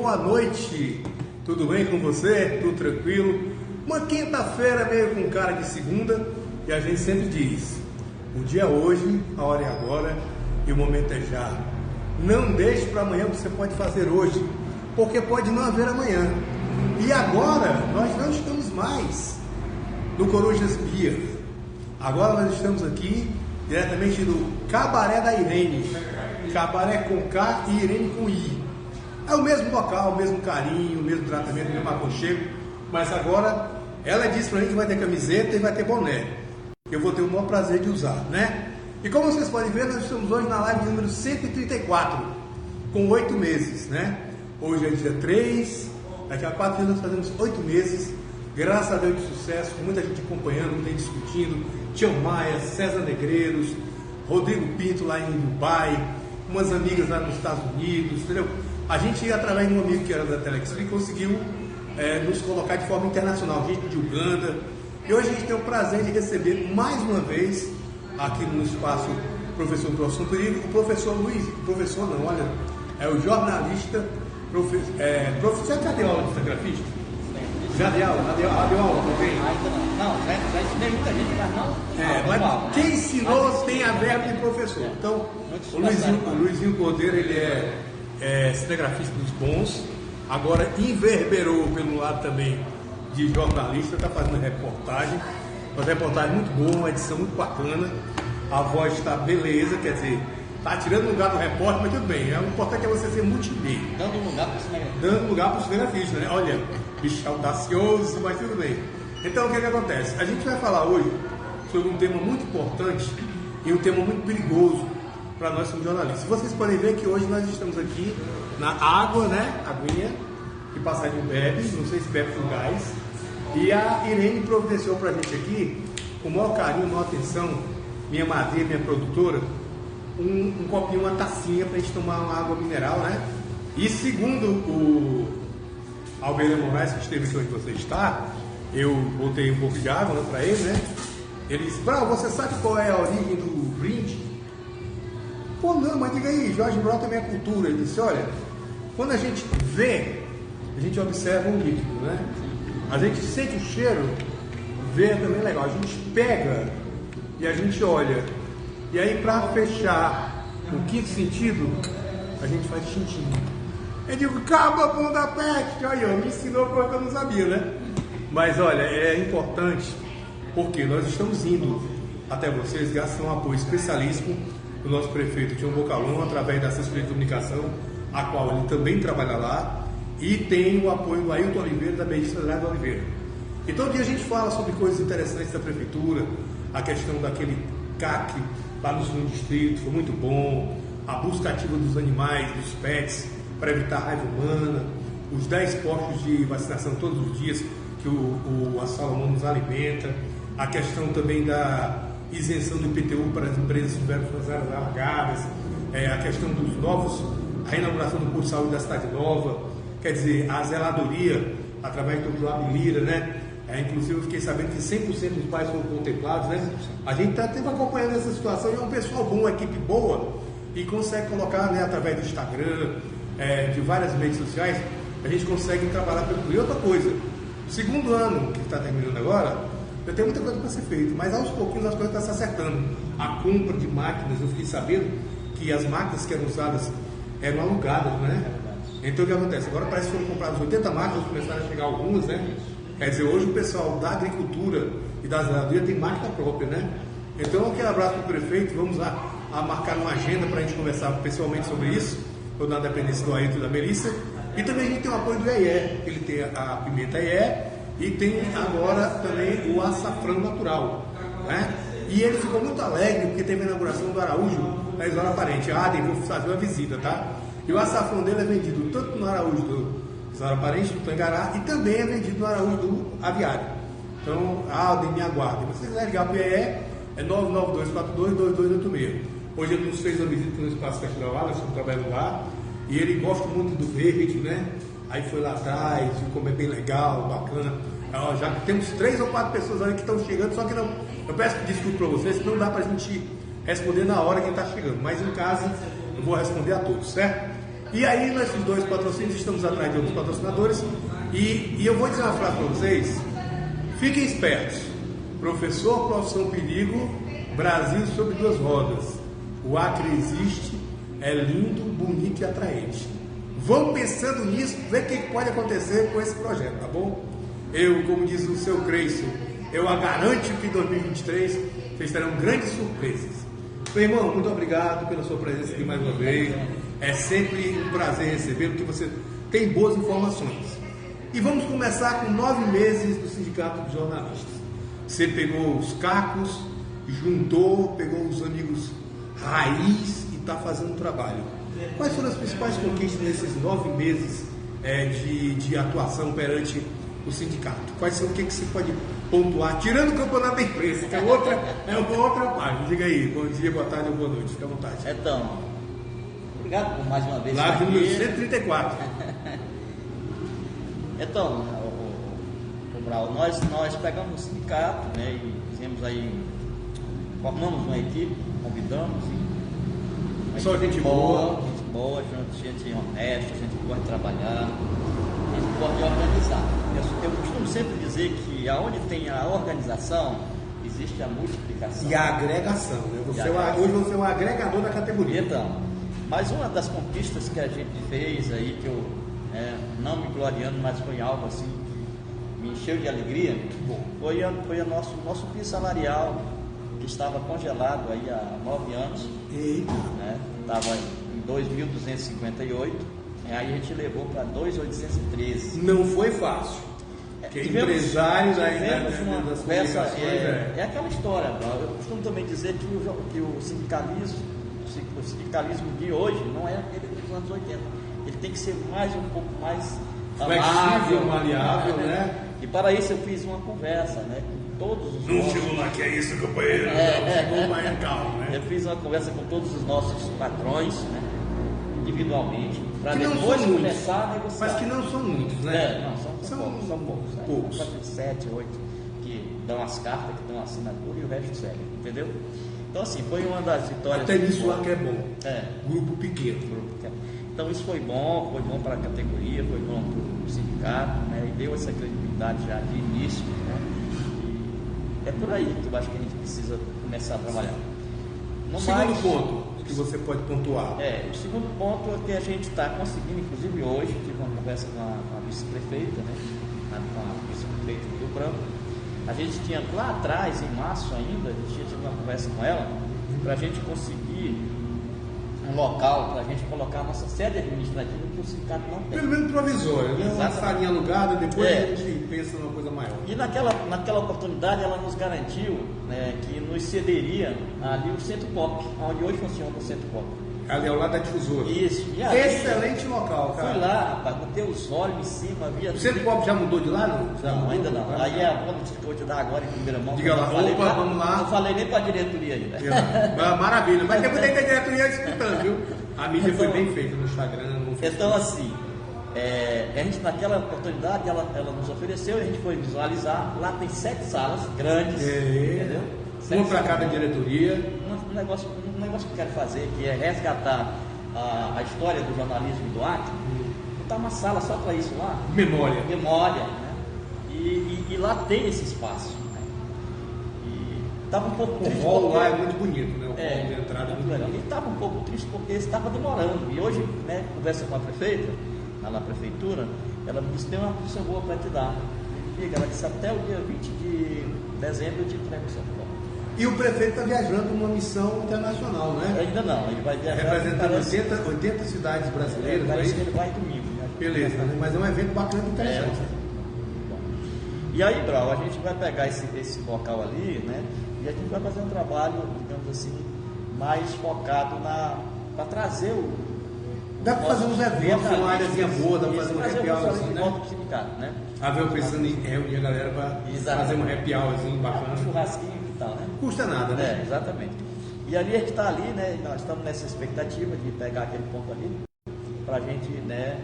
boa noite. Tudo bem com você? Tudo tranquilo? Uma quinta-feira meio com cara de segunda e a gente sempre diz: o dia é hoje, a hora é agora e o momento é já. Não deixe para amanhã o que você pode fazer hoje, porque pode não haver amanhã. E agora nós não estamos mais no Corujas Beer. Agora nós estamos aqui diretamente do Cabaré da Irene. Cabaré com K e Irene com I. É o mesmo local, o mesmo carinho, o mesmo tratamento, o mesmo aconchego. Mas agora ela disse pra mim que vai ter camiseta e vai ter boné. Eu vou ter o maior prazer de usar, né? E como vocês podem ver, nós estamos hoje na live número 134, com 8 meses, né? Hoje é dia 3, daqui a 4 dias nós fazemos 8 meses. Graças a Deus de sucesso, com muita gente acompanhando, muita gente discutindo. Tião Maia, César Negreiros, Rodrigo Pinto lá em Dubai, umas amigas lá nos Estados Unidos, entendeu? A gente, através de um amigo que era da Telextree, conseguiu nos colocar de forma internacional, gente de Uganda. E hoje a gente tem o prazer de receber mais uma vez, aqui no espaço Professor do Assunto Perigo, o professor Luiz, professor não, olha, é o jornalista, professor, já deu aula de cinegrafista? Já deu aula também? Não, já ensinei muita gente, mas não. Mas quem ensinou tem a verba de professor. Então, o Luizinho Cordeiro, ele é cinegrafista dos bons, agora enverberou pelo lado também de jornalista, está fazendo reportagem, uma reportagem muito boa, uma edição muito bacana, a voz está beleza, quer dizer, está tirando lugar do repórter, mas tudo bem, o importante é você ser multimídia. Dando lugar para o cinegrafista. Dando lugar para o cinegrafista, né? Olha, bicho audacioso, mas tudo bem. Então, o que acontece? A gente vai falar hoje sobre um tema muito importante e um tema muito perigoso para nós como jornalistas. Vocês podem ver que hoje nós estamos aqui na água, né? Aguinha, que passarinho bebe, não sei se bebe com gás. E a Irene providenciou para a gente aqui, com o maior carinho, maior atenção, minha madrinha, minha produtora, um copinho, uma tacinha para a gente tomar uma água mineral, né? E segundo o Alberto Moraes, que esteve aqui onde você está, eu botei um pouco de água, né, para ele, né? Ele disse: Brau, você sabe qual é a origem do brinde? Pô, não, mas diga aí, Jorge Brau também é cultura. Ele disse: olha, quando a gente vê, a gente observa um líquido, né? A gente sente o cheiro, vê também legal. A gente pega e a gente olha. E aí, para fechar o quinto sentido, a gente faz tintim. Eu digo: caba bunda pet. Olha, me ensinou coisa que eu não sabia, né? Mas olha, é importante porque nós estamos indo até vocês graças a um apoio especialíssimo do nosso prefeito Tião Bocalon, através da assessoria de comunicação, a qual ele também trabalha lá, e tem o apoio do Ailton Oliveira, da Benícia Andrade Oliveira. E todo dia a gente fala sobre coisas interessantes da prefeitura, a questão daquele CAC lá no segundo distrito, foi muito bom, a busca ativa dos animais, dos pets, para evitar raiva humana, os 10 postos de vacinação todos os dias que a Salomão nos alimenta, a questão também da isenção do IPTU para as empresas que tiveram suas áreas alagadas, a questão dos novos, a inauguração do posto de saúde da Cidade Nova, quer dizer, a zeladoria, através do Joab Lira, né? Inclusive eu fiquei sabendo que 100% dos pais foram contemplados, né? A gente está sempre acompanhando essa situação e é um pessoal bom, uma equipe boa, e consegue colocar, né, através do Instagram, de várias redes sociais, a gente consegue trabalhar pelo. E outra coisa, o segundo ano que está terminando agora, eu tenho muita coisa para ser feita, mas aos pouquinhos as coisas estão se acertando. A compra de máquinas, eu fiquei sabendo que as máquinas que eram usadas eram alugadas, né? Então o que acontece? Agora parece que foram compradas 80 máquinas, começaram a chegar algumas, né? Quer dizer, hoje o pessoal da agricultura e da zeladoria tem máquina própria, né? Então aquele abraço para o prefeito, vamos lá a marcar uma agenda para a gente conversar pessoalmente sobre isso, ou na dependência do Ailton e da Melissa. E também a gente tem o apoio do EIE, ele tem a pimenta EIE, e tem agora também o açafrão natural, né? E ele ficou muito alegre porque teve a inauguração do Araújo na Isola Parente. Vou fazer uma visita, tá? E o açafrão dele é vendido tanto no Araújo do Isola Parente, do Tangará, e também é vendido no Araújo do Aviário. Então, me aguarde. Se você quiser ligar para o EE, é 992422286. Hoje ele nos fez uma visita no Espaço Castilhão lá, nós estamos trabalhando lá, e ele gosta muito do verde, né? Aí foi lá atrás, ficou bem legal, bacana. Já temos 3 ou 4 pessoas ali que estão chegando, só que não. Eu peço desculpa para vocês, que não dá para a gente responder na hora quem está chegando. Mas em casa eu vou responder a todos, certo? E aí, nesses 2 patrocínios, estamos atrás de outros patrocinadores. E eu vou dizer uma frase para vocês: fiquem espertos. Professor Profissão Perigo, Brasil sobre 2 rodas. O Acre existe, é lindo, bonito e atraente. Vão pensando nisso, ver o que pode acontecer com esse projeto, tá bom? Eu, como diz o seu Creison, eu a garanto que em 2023 vocês terão grandes surpresas. Meu irmão, muito obrigado pela sua presença aqui mais uma vez. É sempre um prazer recebê-lo, porque você tem boas informações. E vamos começar com 9 meses do Sindicato de Jornalistas. Você pegou os cacos, juntou, pegou os amigos raiz e está fazendo um trabalho. Quais foram as principais conquistas nesses 9 meses de atuação perante o sindicato? Quais são, o que você pode pontuar, tirando o campeonato da imprensa, que é uma outra parte. Diga aí, bom dia, boa tarde ou boa noite, fica à vontade. Então, obrigado por mais uma vez. Lá número 134. Então, Brau, nós pegamos o sindicato, né, e fizemos aí, formamos uma equipe, convidamos e só gente boa, gente honesta, gente que gosta de trabalhar, gente que gosta de organizar. Eu costumo sempre dizer que aonde tem a organização, existe a multiplicação. E a agregação, né? Hoje você é um agregador da categoria. Então, mas uma das conquistas que a gente fez aí, que eu, não me gloriando, mas foi algo assim, me encheu de alegria, foi o nosso piso salarial, que estava congelado aí há 9 anos. Eita! Estava em 2.258, aí a gente levou para 2.813. Não foi fácil. Porque empresários aí das comunicações, é aquela história. Eu costumo também dizer que o sindicalismo de hoje não é aquele dos anos 80. Ele tem que ser um pouco mais flexível, maleável, né? E para isso eu fiz uma conversa, né, com todos os Não chegou lá, que é isso, companheiro. Calma, né? Eu fiz uma conversa com todos os nossos patrões, né, individualmente, para depois começar a negociar. Mas que não são muitos, né? São poucos. Né? Poucos. 7, 8 que dão as cartas, que dão a assinatura e o resto segue, entendeu? Então assim, foi uma das vitórias. Até nisso lá que é bom. Grupo pequeno. Então isso foi bom para a categoria, foi bom para o sindicato, né? E deu essa credibilidade já de início, né? E é por aí que eu acho que a gente precisa começar a trabalhar. O segundo ponto que você pode pontuar. O segundo ponto é que a gente está conseguindo, inclusive hoje, tive uma conversa com a vice-prefeita, né? Com a vice-prefeita do Rio Branco. A gente tinha lá atrás, em março ainda, a gente tinha tido uma conversa com ela para a gente conseguir um local para a gente colocar a nossa sede administrativa, que o sindicato não tem. Pelo menos provisório, né? Uma salinha alugada, depois a gente pensa numa coisa maior. E naquela oportunidade ela nos garantiu, né, que nos cederia ali o Centro Pop, onde hoje funciona o Centro Pop. Ali ao lado da difusora. Isso. Excelente local, cara. Fui lá, rapaz, botei os olhos em cima, via. O Centro Pop já mudou de lá, não? Não, ainda não. Aí é a boa notícia que eu vou te dar agora em primeira mão. Diga lá, vamos lá. Não falei nem para a diretoria ainda. Maravilha, mas tem muita diretoria escutando, viu? A mídia foi bem feita no Instagram. Então, assim, a gente naquela oportunidade, ela nos ofereceu, a gente foi visualizar. Lá tem 7 salas grandes, entendeu? Uma para cada diretoria. Um negócio que eu quero fazer, que é resgatar a história do jornalismo do Acre. Botar uma sala só para isso lá. Memória. Né? E lá tem esse espaço. Né? E estava um pouco triste. O hall lá é muito bonito, né? O hall de entrada é muito legal. E estava um pouco triste porque estava demorando. E hoje, né, conversa com a prefeita, lá na prefeitura, ela me disse: tem uma notícia boa para te dar. Ela disse: até o dia 20 de dezembro eu te entrego o Centro Pop. E o prefeito está viajando uma missão internacional, né? Ainda não, ele vai viajar. Representando 80 cidades brasileiras. Parece que ele vai domingo. Né? Beleza, né? Mas é um evento bacana e interessante. E aí, Brau, a gente vai pegar esse local ali, né? E a gente vai fazer um trabalho, digamos assim, mais focado para trazer o. Dá para fazer uns eventos, uma áreazinha boa, dá para fazer um happy hour assim, né? Volta pro sindicato, né? Eu pensando em reunir a galera para fazer um happy hourzinho bacana. Um churrasquinho e tal, né? Custa nada, né? Exatamente. E ali a gente está ali, né? Nós estamos nessa expectativa de pegar aquele ponto ali para a gente, né,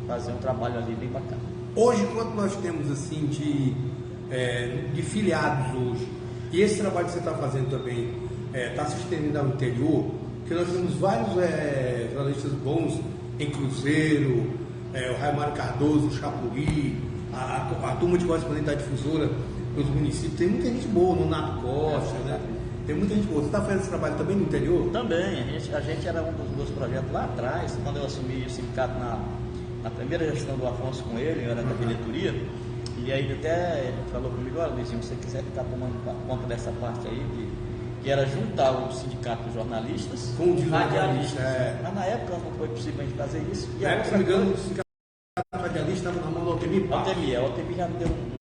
fazer um trabalho ali bem bacana. Hoje, quanto nós temos assim de filiados hoje, e esse trabalho que você está fazendo também está se estendendo ao interior, porque nós temos vários jornalistas bons em Cruzeiro, o Raimário Cardoso, o Chapuri, a turma de correspondente da difusora dos municípios. Tem muita gente boa, no Nato Costa, né? Tem muita gente boa. Você está fazendo esse trabalho também no interior? Também, a gente era um dos meus projetos lá atrás, quando eu assumi o sindicato na primeira gestão do Afonso com ele, eu era da diretoria, e aí até ele falou comigo, olha Luizinho, se você quiser ficar tomando conta dessa parte aí, que era juntar o sindicato de jornalistas com o de radialistas. Mas na época não foi possível a gente fazer isso. E se não me engano, o sindicato radialista estava na mão do Altemir Passo. O Altemir já me deu um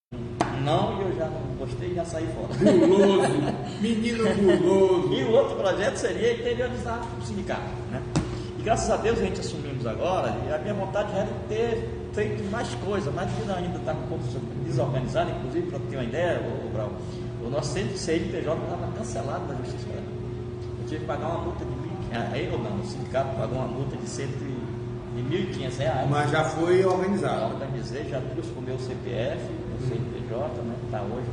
não, e eu já não gostei e já saí fora. Guloso, menino guloso. E o outro projeto seria interiorizar o sindicato, né? E graças a Deus a gente assumimos agora, e a minha vontade era ter feito mais coisas, mas ainda está um pouco desorganizado, inclusive, para ter uma ideia, Brau, o nosso CNPJ estava cancelado da Justiça Federal. Eu tive que pagar uma multa de o sindicato pagou uma multa de R$1.500. Mas já foi organizado. Já organizei, já trouxe com o meu CPF, o CNPJ, né? Está hoje,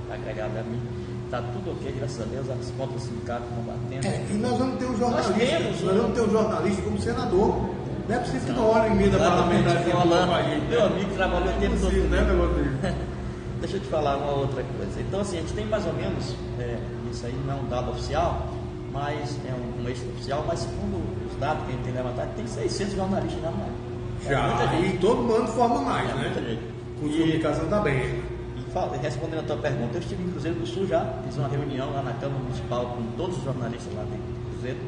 está agregado a mim. Está tudo ok, graças a Deus, as contas do sindicato estão batendo. E nós vamos ter um jornalista, nós vamos ter um jornalista como senador. Não é possível que não olhe emenda parlamentar aqui meu amigo trabalhou o tempo todo. Né, Deixa eu te falar uma outra coisa. Então, assim, a gente tem mais ou menos, isso aí não é um dado oficial, mas é um extra-oficial, mas segundo os dados que a gente tem levantado, tem 600 jornalistas na área. Já, e todo mundo forma mais, né? Muita gente. Com comunicação está bem. E respondendo a tua pergunta, eu estive em Cruzeiro do Sul já, fiz uma reunião lá na Câmara Municipal com todos os jornalistas lá de Cruzeiro.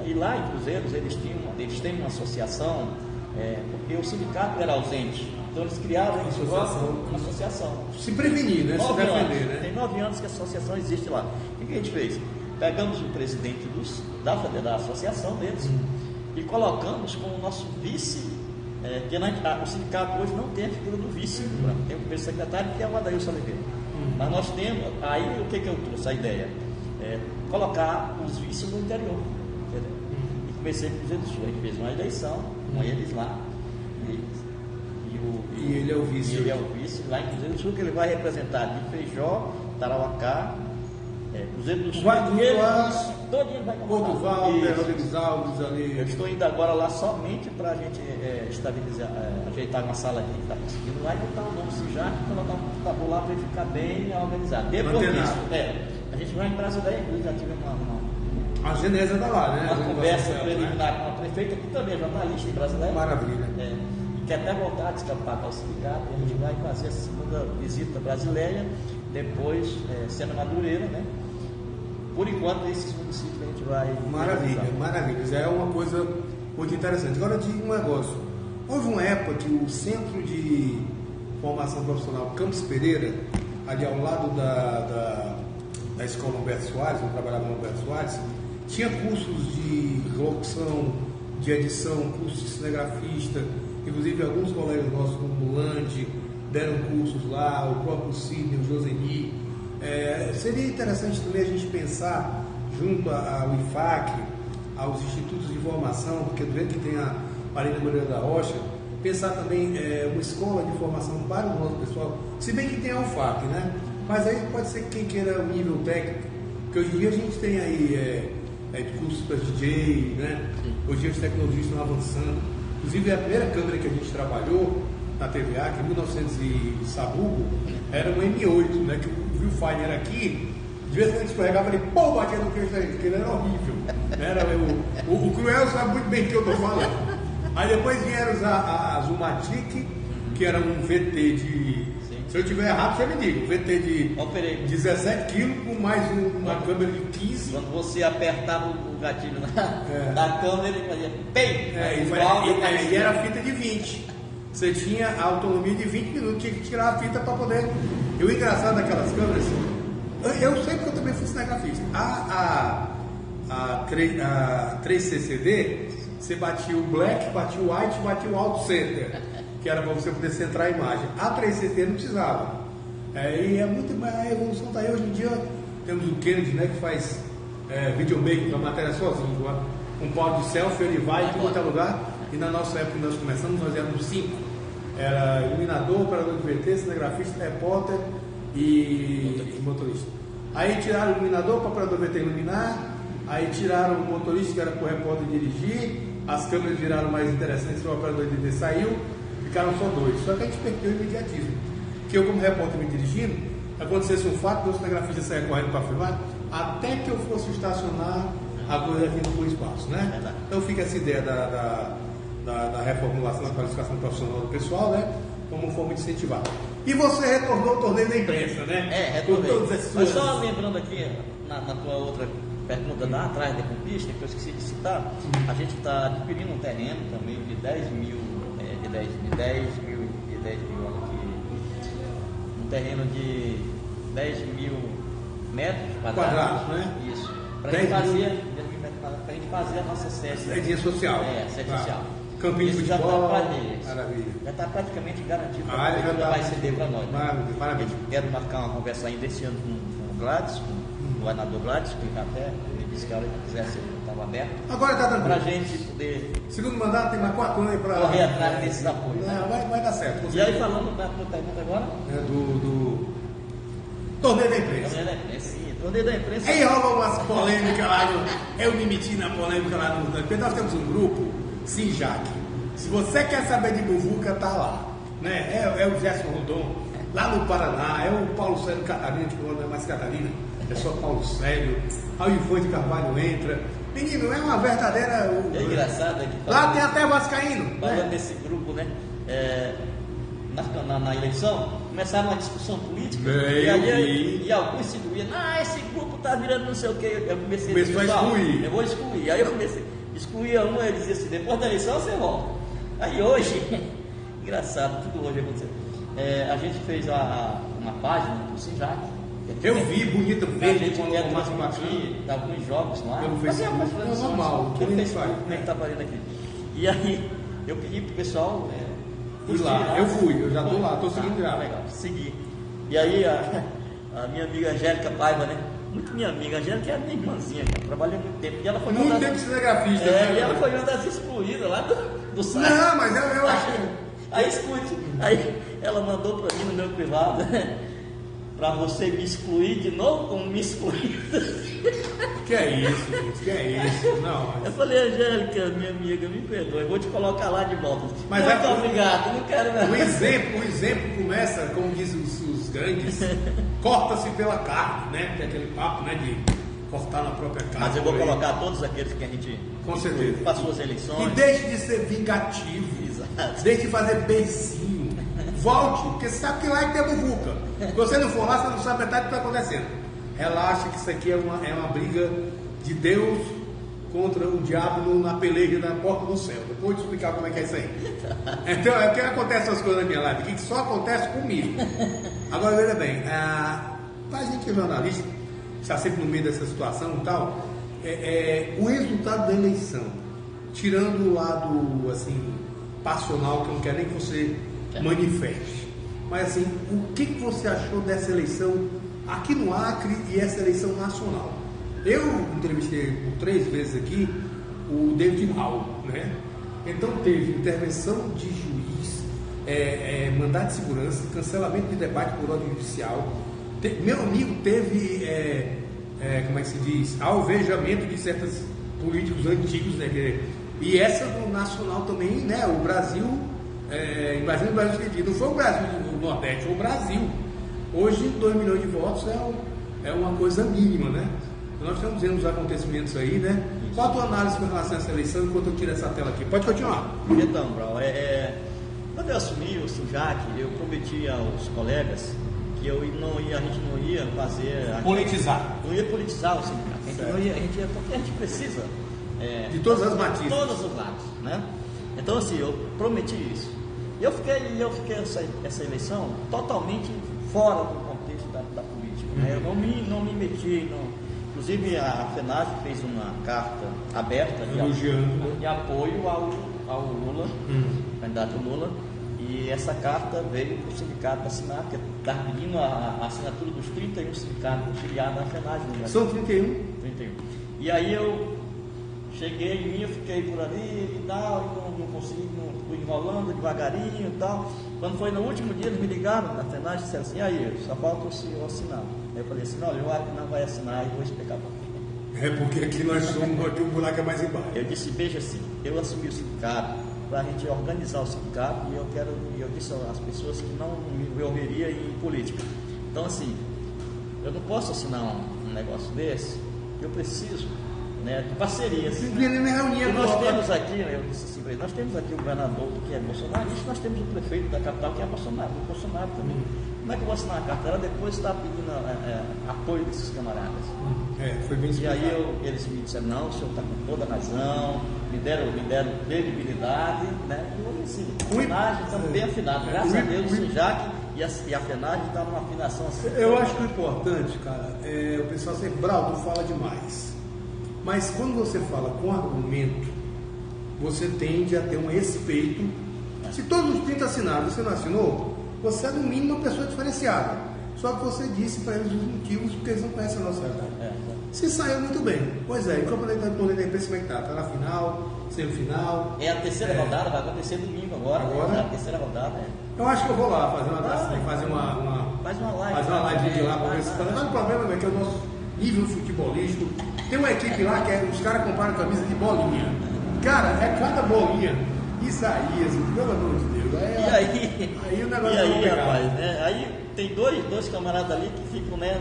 E lá em Cruzeiros eles têm uma associação, porque o sindicato era ausente. Então eles criaram uma associação. Se prevenir, né? Se defender, né? Tem 9 anos que a associação existe lá. O que a gente fez? Pegamos o presidente da associação deles e colocamos como nosso vice, que o sindicato hoje não tem a figura do vice, tem o primeiro secretário que é o Adailson Oliveira. Mas nós temos, aí o que eu trouxe? A ideia? Colocar os vices no interior. Entendeu? E comecei com o Cruzeiro do Sul. A gente fez uma eleição com eles lá. E ele é o vice. Ele é o vice lá em Cruzeiro do Sul, que ele vai representar de Feijó, Tarauacá, Cruzeiro do Sul. Todo dia vai Porto Valder, Rodrigues Alves ali. Eu estou indo agora lá somente para a gente estabilizar, ajeitar uma sala que a gente está conseguindo lá e botar o nome Sijac e colocar um tabu lá para ele ficar bem organizado. Depois disso, a gente vai em Brasileia, já tivemos a Genesa está lá, né? Uma conversa preliminar com a prefeita, que também é jornalista em Brasileia. Maravilha. E quer até voltar a descampar para o sindicato. A gente vai fazer a segunda visita brasileira, depois sendo Madureira, né? Por enquanto, esses municípios a gente vai. Maravilha. Já é uma coisa muito interessante. Agora eu digo um negócio. Houve uma época que o Centro de Formação Profissional Campos Pereira, ali ao lado da Escola Humberto Soares, eu trabalhava no Humberto Soares, tinha cursos de locução, de edição, cursos de cinegrafista, inclusive alguns colegas nossos, como o Mulande, deram cursos lá, o próprio Sidney, o Joseni. Seria interessante também a gente pensar, junto ao IFAC, aos institutos de formação, porque do jeito que tem a Marina Moreira da Rocha, pensar também uma escola de formação para o nosso pessoal, se bem que tem a UFAC, né? Mas aí pode ser que quem queira o nível técnico, porque hoje em dia a gente tem aí cursos para DJ, né? Hoje em dia as tecnologias estão avançando. Inclusive a primeira câmera que a gente trabalhou na TVA, que em 1900 e Sabugo, era um M8, né? Que o viewfinder era aqui, de vez em quando escorregava, ele batia no queixo dele, porque ele era horrível. O Cruel sabe muito bem o que eu estou falando. Aí depois vieram a Zumatic, que era um VT de... Se eu tiver errado, você me diga. Um VT de 17 kg com mais uma câmera de 15. Quando você apertava o gatilho da câmera, ele fazia PEI! E era fita de 20. Você tinha a autonomia de 20 minutos, tinha que tirar a fita para poder... E o engraçado daquelas câmeras, eu sei porque eu também fui cinegrafista. A 3CCD, você batia o black, batia o white, batia o auto center, que era para você poder centrar a imagem. A 3CT não precisava. E é muito, a evolução está aí. Hoje em dia temos o Kennedy, né, que faz videomaker, a matéria sozinho. Um pau de selfie, ele vai em qualquer lugar. E na nossa época que nós começamos, nós éramos 5. Era iluminador, operador de VT, cinegrafista, repórter e motorista. Aí tiraram o iluminador para o operador VT iluminar. Aí tiraram o motorista, que era para o repórter dirigir, as câmeras viraram mais interessantes, o operador de vídeo saiu, ficaram só 2. Só que a gente perdeu o imediatismo. Que eu, como repórter me dirigindo, acontecesse um fato, meu cinegrafista saia correndo para filmar, até que eu fosse estacionar a coisa aqui no espaço, né? Então fica essa ideia da reformulação, da qualificação profissional do pessoal, né? Como forma de incentivar. E você retornou ao torneio da imprensa, né? Retornei. Mas só lembrando aqui, na tua outra pergunta lá atrás da conquista, que eu esqueci de citar, a gente está adquirindo um terreno também de 10 mil, olha aqui, um terreno de 10 mil metros quadrados, né? Isso. Para a gente fazer a nossa sede social. Sede social. Campinho de futebol, já está praticamente garantido que já vai ceder para nós. Maravilha. Quero marcar uma conversa ainda esse ano com o Gladys, com o governador Gladys, que até ele disse que a hora que quisesse estava aberto. Agora está tranquilo. Para a gente poder. Segundo mandato tem mais 4 anos aí para correr atrás desses apoios. Vai dar certo. E aí, falando da pergunta agora? Do torneio da imprensa. Torneio da imprensa. Aí rola umas polêmicas lá. Eu me meti na polêmica lá no. Porque nós temos um grupo, Sinjac. Se você quer saber de Muvuca, tá lá. Né? É o Gerson Rondon, lá no Paraná. É o Paulo Célio Catarina, que não é mais Catarina, é só Paulo Célio. Aí o Ivan de Carvalho entra. Menino, é uma verdadeira. É engraçado aqui. Lá tem até Vascaíno. Falando desse grupo, né? Na eleição, começava uma discussão política e alguns se doíam. Esse grupo tá virando não sei o que. Eu comecei a excluir. Eu vou excluir. Aí eu comecei a excluir um, ele dizia assim: depois da eleição você volta. Aí hoje, engraçado, tudo hoje aconteceu. A gente fez uma página do Sinjac. Eu vi, bonita, verde, com alguns jogos lá. Eu fiz normal, tudo no Facebook, como é que tá fazendo aqui. E aí, eu pedi pro pessoal. Lá. Eu fui, eu já estou lá, estou seguindo já. Legal, segui. E aí a minha amiga Angélica Paiva, né? Muito minha amiga, a Angélica é minha irmãzinha, cara, trabalhei muito tempo. E ela foi muito tempo cinegrafista. E ela foi uma das excluídas lá do site. Não, mas eu achei. Aí ela mandou para mim no meu privado, para você me excluir de novo, como me excluiu. Que é isso, gente? Que é isso? Não. Eu falei, Angélica, minha amiga, me perdoe, eu vou te colocar lá de volta. Mas muito obrigado, não quero mais. O exemplo começa, como dizem os grandes, corta-se pela carne, né? Que é aquele papo, né? De cortar na própria carne. Mas eu vou colocar todos aqueles que a gente com certeza passou as eleições. E deixe de ser vingativo. Exato. Deixe de fazer beicinho. Volte, porque você sabe que lá é que tem Muvuca. Se você não for lá, você não sabe metade do que está acontecendo. Relaxa que isso aqui é uma briga de Deus contra o diabo na peleja da porta do céu. Depois eu vou te explicar como é que é isso aí. Então, é o que acontece essas coisas na minha live, que só acontece comigo. Agora, veja bem, a gente que é jornalista, está sempre no meio dessa situação e tal, o resultado da eleição, tirando o lado, assim, passional, que eu não quero nem que você manifeste, mas assim, o que você achou dessa eleição aqui no Acre e essa eleição nacional? Eu entrevistei por 3 vezes aqui o David Hall, né? Então teve intervenção de juiz, mandado de segurança, cancelamento de debate por ordem judicial. Meu amigo teve, como é que se diz, alvejamento de certos políticos antigos, né? E essa do nacional também, né? O Brasil, Brasil não foi o Brasil do Nordeste, foi o Brasil. Hoje 2 milhões de votos é uma coisa mínima, né? Nós estamos vendo os acontecimentos aí, né? Qual a tua análise com relação a essa eleição enquanto eu tiro essa tela aqui? Pode continuar. Então, Brau, quando eu assumi o Sinjac, eu prometi aos colegas que a gente não ia fazer... Politizar. Não ia politizar o Sinjac. Porque a gente precisa... de todas as matizes. De todos os lados, né? Então, assim, eu prometi isso. E eu fiquei essa eleição totalmente fora do contexto da política. Né? Eu não me meti, inclusive a FENAGE fez uma carta aberta de apoio ao Lula, candidato Lula, e essa carta veio para o sindicato assinar, porque estava pedindo a assinatura dos 31 sindicatos filiados à FENAGE. São 31? 31. E aí eu cheguei em mim, eu fiquei por ali e tal, não consegui, fui enrolando devagarinho e tal. Quando foi no último dia, eles me ligaram na FENAGE e disseram assim: aí, só falta o senhor assinar. Aí eu falei assim: não, o Acre não vai assinar e vou explicar para quê. É porque aqui nós somos, aqui o buraco é mais embaixo. Eu disse, veja assim, eu assumi o sindicato para a gente organizar o sindicato e eu disse às pessoas que não me envolveria em política. Então assim, eu não posso assinar um negócio desse, eu preciso, né, de parcerias. E nós temos aqui, eu disse assim, nós temos aqui o governador que é bolsonarista, nós temos o prefeito da capital que é Bolsonaro também. Como é que eu vou assinar a carteira depois está pedindo apoio desses camaradas? Foi bem explicado. E aí eles me disseram, não, o senhor está com toda a razão, me deram credibilidade, né? E eu assim, a FENAGE está bem afinado, graças a Deus, o Jaque e a FENAGE está numa afinação assim. Eu acho que o importante, cara, o pessoal sempre, Braudo fala demais. Mas quando você fala com argumento, você tende a ter um respeito. Se todos os 30 assinaram, você não assinou, você é no mínimo uma pessoa diferenciada. Só que você disse para eles os motivos, porque eles não conhecem a nossa realidade. Se saiu muito bem. Pois é, e o campeonato da Torneio da Imprensa como é que tá? Está na final, semifinal. É a terceira rodada, vai acontecer domingo agora. É a terceira rodada. Eu acho que eu vou lá fazer uma live. Faz uma live de lá para ver se está. Mas o problema é que o nosso nível futebolístico. Tem uma equipe lá que os caras comparam camisa de bolinha. Cara, é cada bolinha. Isaías, pelo amor de Deus. Aí o negócio é complicado. Rapaz, né? Aí tem dois camaradas ali que ficam, né,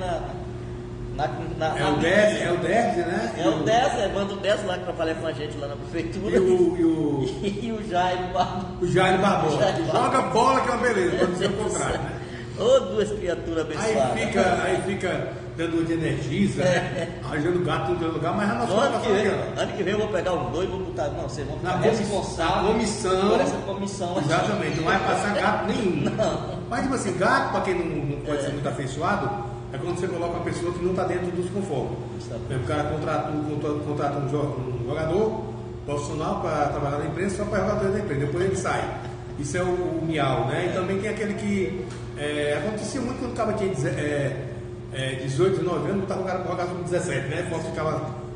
é o 10, né? É o 10, manda o 10 lá que trabalha com a gente lá na prefeitura. E o Jair Barbosa. O Jair Barbosa. Joga bola que é uma beleza, pode ser o contrário, né? Ô, duas criaturas abençoadas. Aí fica dando de energiza, arranjando gato em todo lugar, mas a nossa ano que vem eu vou pegar os dois e vou botar. Não, vocês vão ficar responsável por essa comissão. Exatamente, não vai passar gato nenhum. Não. Mas tipo assim, gato, para quem não pode ser muito afeiçoado, é quando você coloca uma pessoa que não está dentro dos conformes. O cara contrata um jogador profissional para trabalhar na imprensa só para jogador da imprensa, depois ele sai. Isso é o miau, né? E também tem aquele que acontecia muito quando o cara tinha 18, 19 anos, estava jogando com 17, né?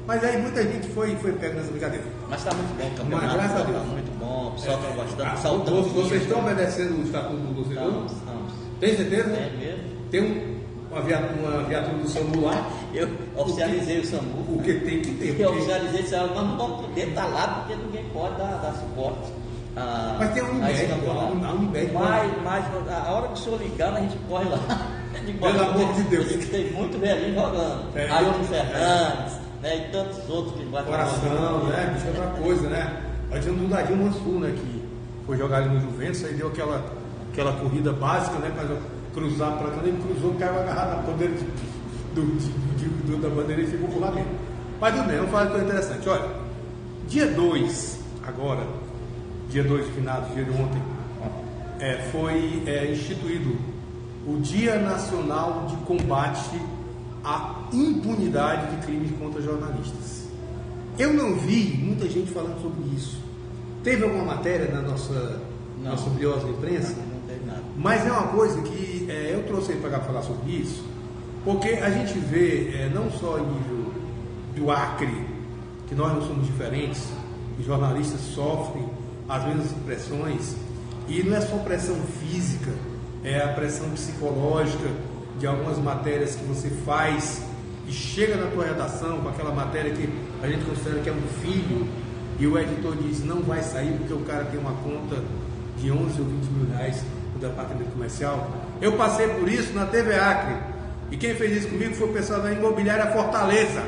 Mas aí muita gente foi pego nessa brincadeira. Mas está muito bom o campeonato. Mas graças a Deus. Está muito bom, o pessoal está gostando. Vocês estão obedecendo o estatuto do torcedor? Estamos. Tem certeza? Tem mesmo. Tem uma viatura do SAMU lá? Eu oficializei o SAMU. O que tem que ter. Eu oficializei o SAMU, mas não vamos poder estar lá porque ninguém pode dar suporte. Mas tem um Unimed, mas a hora que o senhor ligar, a gente corre lá. Pelo amor de Deus. Tem muito velhinho jogando. Ailton Fernandes, né, e tantos outros que vai Coração, né? Bicho é outra coisa, né? Nós tínhamos um Dadinho Mansur, né? Que foi jogar ali no Juventus, aí deu aquela corrida básica, né? Para cruzar para cá, ele cruzou, caiu agarrado na bandeira da bandeira e ficou por lá mesmo. Mas tudo bem, vamos falar de coisa interessante. Olha, dia 2, agora, dia 2 de finados, dia de ontem, foi instituído o Dia Nacional de Combate à Impunidade de Crimes contra Jornalistas. Eu não vi muita gente falando sobre isso. Teve alguma matéria na nossa briosa imprensa? Não teve nada. Mas é uma coisa que eu trouxe aí para falar sobre isso, porque a gente vê, não só em nível do Acre, que nós não somos diferentes, os jornalistas sofrem as mesmas pressões, e não é só pressão física, é a pressão psicológica de algumas matérias que você faz e chega na tua redação com aquela matéria que a gente considera que é um filho, e o editor diz, não vai sair porque o cara tem uma conta de 11 ou 20 mil reais no departamento comercial. Eu passei por isso na TV Acre, e quem fez isso comigo foi o pessoal da Imobiliária Fortaleza,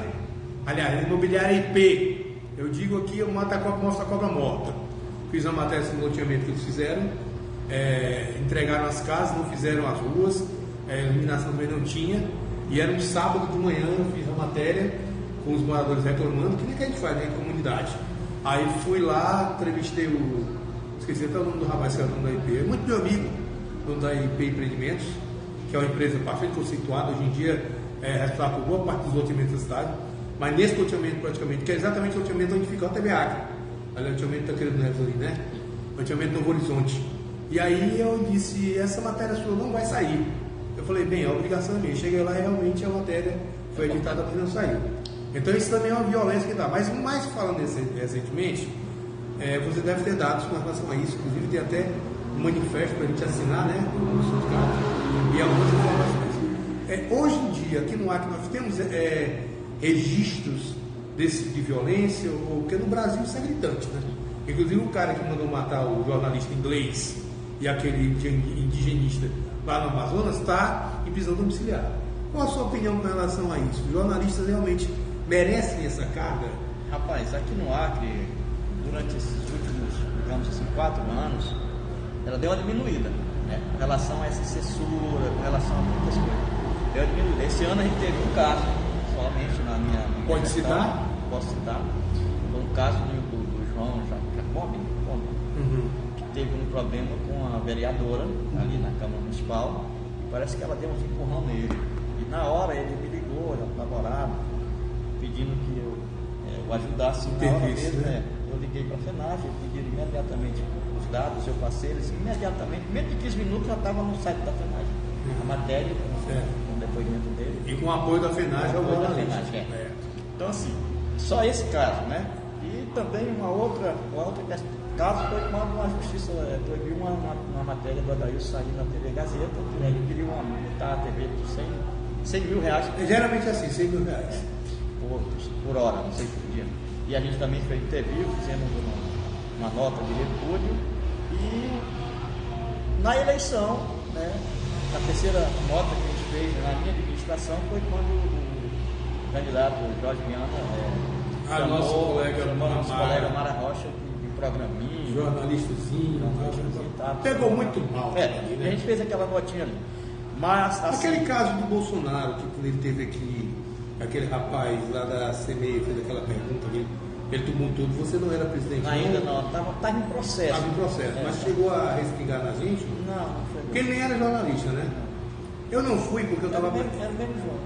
aliás, Imobiliária IP. Eu digo aqui, eu mato a cobra, mostro a cobra morta. Fiz uma matéria sobre o loteamento que eles fizeram, entregaram as casas, não fizeram as ruas, iluminação também não tinha, e era um sábado de manhã, eu fiz a matéria com os moradores reclamando, que nem que a gente faz, né, em comunidade. Aí fui lá, entrevistei esqueci até o nome do rapaz que era o dono da IP, é muito meu amigo, dono da IP Empreendimentos, que é uma empresa bastante conceituada, hoje em dia é responsável por boa parte dos loteamentos da cidade, mas nesse loteamento praticamente, que é exatamente o loteamento onde fica a TV Acre, ali o loteamento está querendo ali, né? O loteamento Novo Horizonte. E aí eu disse, essa matéria sua não vai sair. Eu falei, bem, a obrigação é minha. Cheguei lá e realmente a matéria foi editada porque não saiu. Então isso também é uma violência que dá. Mas mais falando recentemente, você deve ter dados com relação a isso. Inclusive tem até um manifesto para a gente assinar, né? No sindicato, e algumas informações. Hoje em dia, aqui no Acre, nós temos registros desse tipo de violência, porque no Brasil isso é gritante, né? Inclusive o cara que mandou matar o jornalista inglês e aquele indigenista lá no Amazonas está em prisão domiciliar. Qual a sua opinião com relação a isso? Os jornalistas realmente merecem essa carga? Rapaz, aqui no Acre, durante esses últimos, digamos assim, 4 anos, ela deu uma diminuída, né? Com relação a essa censura, com relação a muitas coisas. Deu uma diminuída. Esse ano a gente teve um caso, somente na minha Pode gestão. citar? Posso citar. Foi um caso do João Jacob, que teve um problema com a vereadora ali na Câmara Municipal. Parece que ela deu um empurrão nele. E na hora ele me ligou, apavorado, pedindo que eu o ajudasse. Na hora mesmo, né? eu liguei para a FENAGE, pediram imediatamente os dados, eu passei eles imediatamente, menos de 15 minutos já estava no site da FENAGE. A matéria, com o depoimento dele. E com o apoio da FENAGE ao jornalista. Então assim, só esse caso, né? E também uma outra caso foi quando a justiça proibiu uma matéria do Adailson sair na TV Gazeta, que ele queria multar a TV por 100 mil reais. Geralmente é assim, 100 mil reais. Por hora, não sei por dia. E a gente também interviu, fizemos uma nota de repúdio. E na eleição, né, a terceira nota que a gente fez na minha administração foi quando o candidato Jorge Viana nosso colega Mara Rocha de programinha, jornalistazinho, pegou muito mal. Ali, né? A gente fez aquela notinha ali. Mas, assim, aquele caso do Bolsonaro, que quando ele teve aqui, aquele rapaz lá da CME fez aquela pergunta, ele tomou tudo, você não era presidente? Ainda não, estava em processo. Estava em processo, mas chegou a respingar na gente? Não foi. Porque ele nem era jornalista, né? Eu não fui porque eu estava... Era o mesmo João.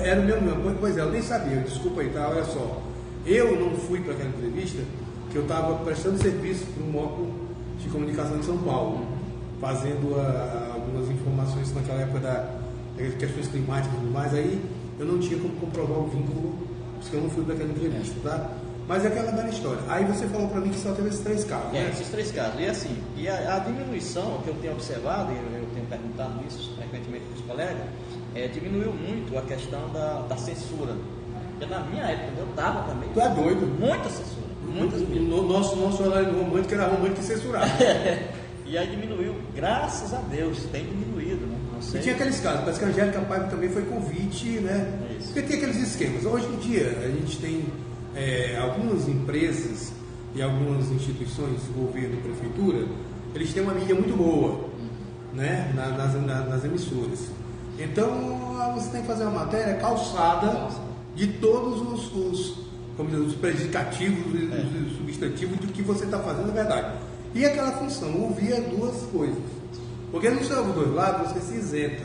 Era o mesmo João, pois é, eu nem sabia, desculpa aí, tá? Olha só. Eu não fui para aquela entrevista, que eu estava prestando serviço para um órgão de comunicação de São Paulo, fazendo algumas informações naquela época das questões climáticas e tudo mais, aí eu não tinha como comprovar o vínculo, porque eu não fui para aquela entrevista, tá? Mas é aquela velha história. Aí você falou para mim que só teve esses 3 casos, né? Esses 3 casos. E assim, a diminuição que eu tenho observado, e eu tenho perguntado isso frequentemente para os colegas, diminuiu muito a questão da censura. Porque na minha época, eu estava também. Tu é doido? Muita censura. Muitas mesmo. Nosso horário romântico era romântico e censurado. E aí diminuiu, graças a Deus, tem diminuído, né? Não sei. E tinha aqueles casos, parece que a Angélica Paiva também foi convite, né? Isso. Porque tem aqueles esquemas. Hoje em dia, a gente tem algumas empresas e algumas instituições, governo e prefeitura, eles têm uma mídia muito boa, né? nas emissoras. Então, você tem que fazer uma matéria calçada de todos os predicativos e os substantivos do que você está fazendo, é verdade. E aquela função, ouvir 2 coisas. Porque no seu 2 lados, você se isenta.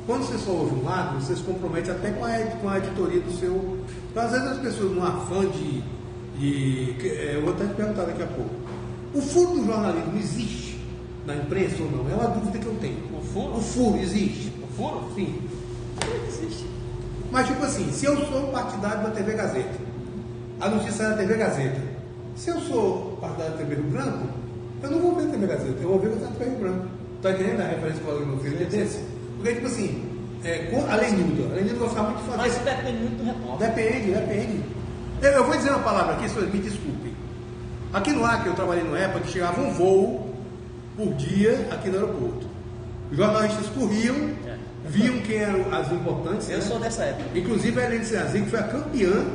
Quando você só ouve um lado, você se compromete até com a editoria do seu... Então, às vezes as pessoas, num afã eu vou até te perguntar daqui a pouco. O furo do jornalismo existe na imprensa ou não? É uma dúvida que eu tenho. O furo? O furo existe. O furo? Sim. Existe. Mas tipo assim, se eu sou partidário da TV Gazeta, a notícia é da TV Gazeta. Se eu sou partidário da TV Rio Branco, eu não vou ver a TV Gazeta, eu vou ver a TV Rio Branco. Tá entendendo a referência que eu meu filho desse? Porque tipo assim, além de gostar muito de fazer. Mas depende muito do repórter. Depende. Eu vou dizer uma palavra aqui, senhores, me desculpem. Aqui no Acre eu trabalhei numa época que chegava um voo por dia aqui no aeroporto. Os jornalistas corriam, viam quem eram as importantes. Eu sou dessa época. Inclusive a Helene Serrazinho, que foi a campeã,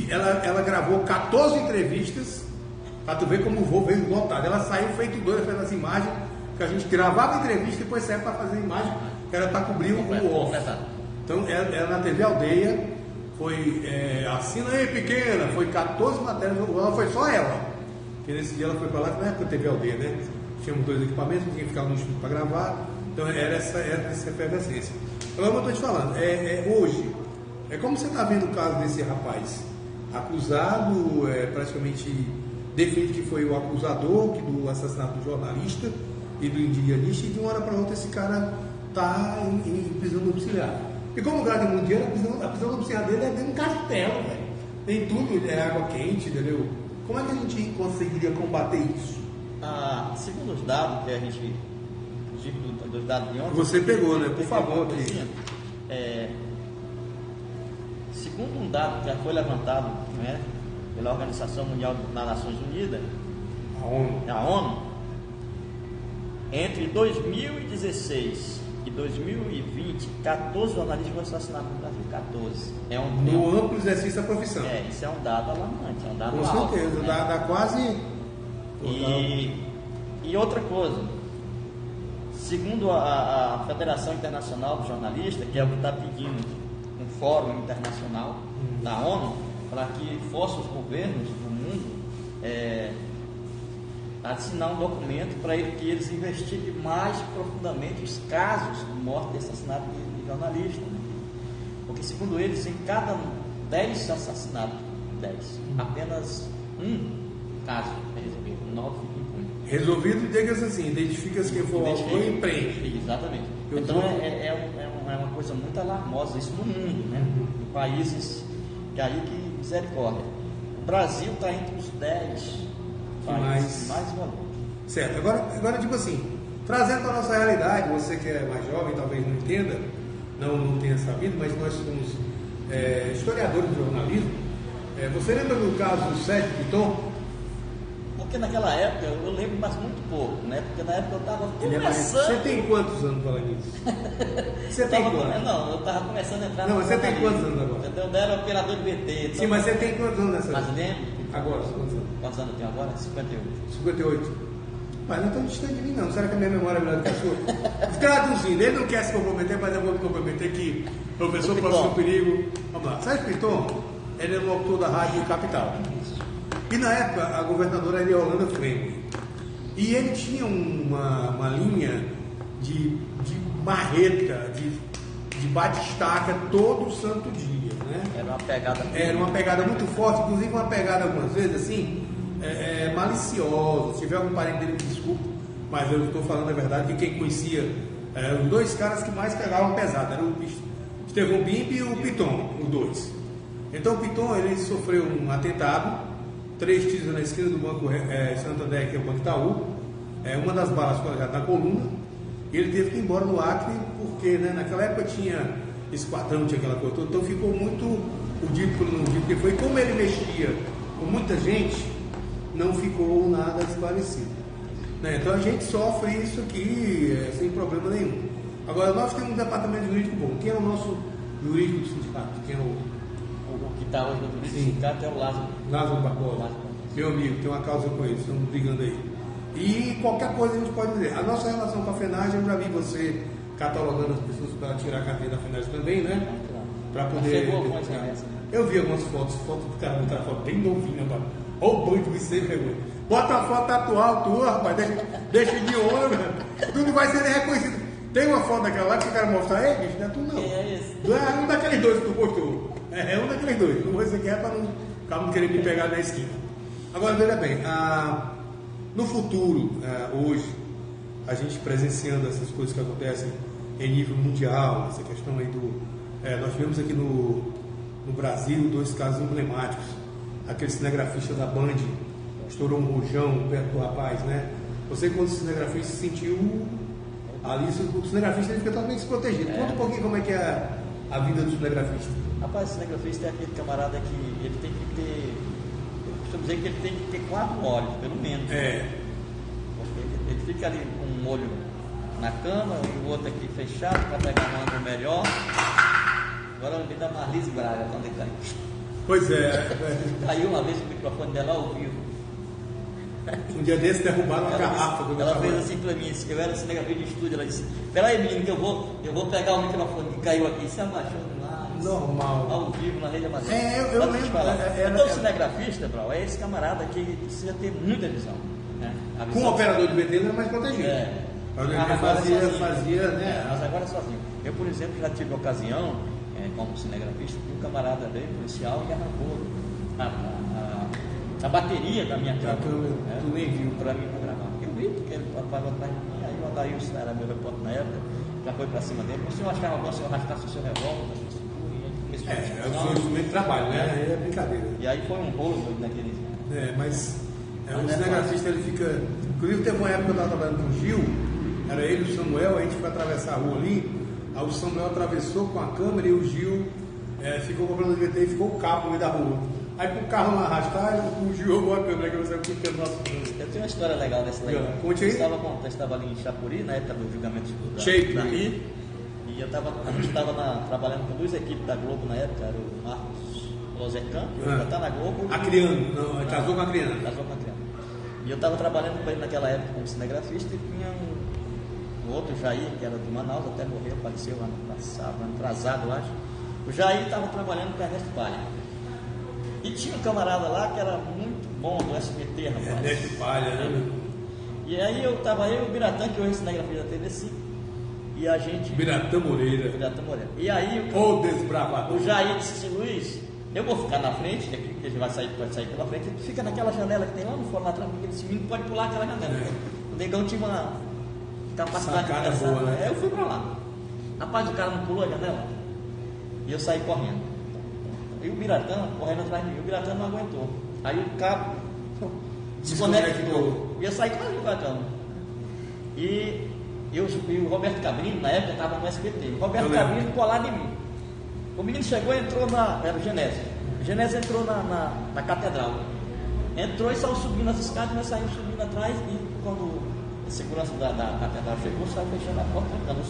ela gravou 14 entrevistas, para tu ver como o voo veio lotado. Ela saiu feito doida, fazendo as imagens, que a gente gravava a entrevista e depois saía para fazer a imagem, que era para cobrir o off. Então ela na TV Aldeia, foi, assina aí pequena, foi 14 matérias, foi só ela. Porque nesse dia ela foi para lá, que na época TV Aldeia, né? Tínhamos 2 equipamentos, tinha que ficar no estúdio para gravar. Então era essa efervescência. Agora eu estou te falando, hoje, como você está vendo o caso desse rapaz, acusado, praticamente defende que foi o acusador do assassinato do jornalista e do indianista, e de uma hora para outra esse cara está em prisão domiciliar. E como o grade mundial, a prisão domiciliar dele é dentro de um castelo, velho. Tem tudo, é água quente, entendeu? Como é que a gente conseguiria combater isso? Segundo os dados que a gente, inclusive dos dados de ontem... Você pegou, né? Por favor. segundo um dado que já foi levantado, né, pela Organização Mundial das Nações Unidas, a ONU, entre 2016 e 2020, 14 jornalistas foram assassinados no Brasil. 14. No amplo exercício da profissão. Isso é um dado alarmante, é um dado com alto. Certeza, Né? dá quase. E outra coisa, segundo a Federação Internacional de Jornalistas, que é o que está pedindo um fórum internacional da ONU, para que force os governos do mundo assinar um documento para que eles investiguem mais profundamente os casos de morte e assassinato de jornalistas. Né? Porque, segundo eles, em cada 10 assassinatos, apenas um caso é resolvido, 9 impune. Resolvido, diga-se assim, identifica-se quem for o autor e prende. Exatamente. Então é uma coisa muito alarmosa isso no mundo, né? Em países que misericórdia. O Brasil está entre os 10 mais valor. Certo, agora tipo assim, trazendo para a nossa realidade, você que é mais jovem talvez não entenda, não tenha sabido, mas nós somos historiadores do jornalismo. Você lembra do caso do Sérgio Piton? Porque naquela época, eu lembro, mas muito pouco, né? Porque na época eu estava começando... Você tem quantos anos falando isso? Você tem quantos? Não, eu estava começando a entrar... Não, mas você tem quantos anos agora? Eu era operador de BT. Sim, mas você tem quantos anos nessa? Mas lembro. Agora, quantos anos? Quantos anos eu tenho agora? 58. 58. Mas não é tão distante de mim, não. Será que a minha memória é melhor do que a sua? Traduzindo, ele não quer se comprometer, mas eu vou me comprometer que o professor Próximo Perigo... Vamos lá. Sérgio Piton, ele é o autor da Rádio Capital. E na época, a governadora era Yolanda Freire. E ele tinha uma linha de marreta, de batistaca todo santo dia, né? Era uma pegada muito forte, inclusive uma pegada algumas vezes assim, maliciosa. Se tiver algum parente dele, me desculpa, mas eu estou falando a verdade, que quem conhecia os dois caras que mais pegavam pesado, eram o Estevão Bimbi e o Piton, os dois. Então o Piton, ele sofreu um atentado, 3 tiros na esquina do Banco Santander, que é o Banco Itaú, uma das balas foi na coluna, e ele teve que ir embora do Acre, porque naquela época tinha esquadrão, tinha aquela coisa toda, então ficou muito o dito pelo não dito que foi, como ele mexia com muita gente, não ficou nada esclarecido. Né? Então a gente sofre isso aqui sem problema nenhum. Agora nós temos um departamento jurídico bom. Quem é o nosso jurídico do sindicato? Quem é o que está hoje no jurídico do sindicato é o Lázaro Barbosa. Meu amigo, tem uma causa com ele, estamos brigando aí. E qualquer coisa a gente pode dizer. A nossa relação com a FENAGE, eu já vi você catalogando as pessoas para tirar a carteira da FENAGE também, né? Para poder. Eu vi algumas fotos do cara botar foto bem novinha, rapaz. Olha o banco de você, vergonha. Bota a foto atual tua, rapaz, deixa de onda, tu não vai ser nem reconhecido. Tem uma foto daquela lá que você quer mostrar, bicho, não é tu não. Quem é esse? Não é um daqueles dois que tu postou. É um daqueles dois. Não vou dizer que é para não querer me pegar na esquina. Agora, veja bem, no futuro, hoje, a gente presenciando essas coisas que acontecem em nível mundial, essa questão aí nós tivemos aqui no Brasil 2 casos emblemáticos. Aquele cinegrafista da Band estourou um rojão perto do rapaz, né? Você, quando o cinegrafista se sentiu ali, o cinegrafista ele fica totalmente desprotegido. Conta um pouquinho como é que é a vida do cinegrafista. Rapaz, o cinegrafista é aquele camarada que ele tem que ter, eu costumo dizer que ele tem que ter 4 olhos, pelo menos. Porque ele fica ali com um olho na cama e o outro aqui fechado para pegar um ângulo melhor. Agora eu me dá Marlise Braga quando ele caiu. Pois é. Caiu uma vez o microfone dela ao vivo. Um dia desse derrubaram uma garrafa. Ela fez assim pra mim, eu era cinegrafista de estúdio, ela disse, peraí menino que eu vou pegar o microfone que caiu aqui, se abaixou do lado. Normal. Ao vivo na rede amadora. Eu lembro. Então o cinegrafista, Brau, é esse camarada que precisa ter muita visão. Né? Com o operador de BT não é mais protegido. Ele fazia, né? Mas agora sozinho. Eu, por exemplo, já tive ocasião, como cinegrafista, que um camarada veio policial e arrancou a bateria da minha câmera. Tu nem viu. Para mim, para gravar. Eu vi, porque ele parou atrás de mim, aí o Adailson era meu repórter na época, já foi para cima dele. Se eu achava bom, se eu arrastasse o seu revólver, o seu instrumento de trabalho, né? Aí é brincadeira. E aí foi um rolo naquele. Mas o cinegrafista ele fica. Inclusive teve uma época que eu estava trabalhando com o Gil, era ele e o Samuel, a gente foi atravessar a rua ali, aí o Samuel atravessou com a câmera e o Gil ficou comprando DVD e ficou o cabo no meio da rua. Aí com o carro não arrastar, o Gil jogou a câmera que você fica no nosso. Eu tenho uma história legal dessa daí. Conte aí. Eu estava ali em Chapuri, na época do julgamento da Rio. E a gente estava trabalhando com duas equipes da Globo na época, era o Marcos Losercan, que hoje já está na Globo. Acriano, não, ele casou com a Acriano. Casou com a Acriano. E eu estava trabalhando com ele naquela época como cinegrafista e tinha um outro Jair, que era de Manaus, até morreu, apareceu ano passado, ano atrasado, eu acho. O Jair estava trabalhando com a Ernesto Palha. E tinha um camarada lá que era muito bom do SBT, rapaz. Ernesto Palha, né? E aí eu e o Biratã, que hoje é cinegrafista da TVC, e a gente... Biratã Moreira. E aí o desbravador. O Jair disse assim, Luiz, eu vou ficar na frente, que a gente vai sair pela frente, tu fica naquela janela que tem lá no fora, lá atrás, porque esse menino pode pular aquela janela. O negão tinha uma capacidade de pensar, boa, né? Aí eu fui pra lá. Rapaz, o cara não pulou a janela. E eu saí correndo. E o Biratã correndo atrás de mim. O Biratã não aguentou. Aí o cabo desconectou. E eu saí quase pra cama. E o Roberto Cabrini, na época, estava no SBT. O Roberto Cabrini colado em mim. O menino chegou e entrou era o Genésio. O Genésio entrou na catedral. Entrou e saiu subindo as escadas, nós saímos subindo atrás. E quando a segurança da catedral chegou, saiu fechando a porta, trancando.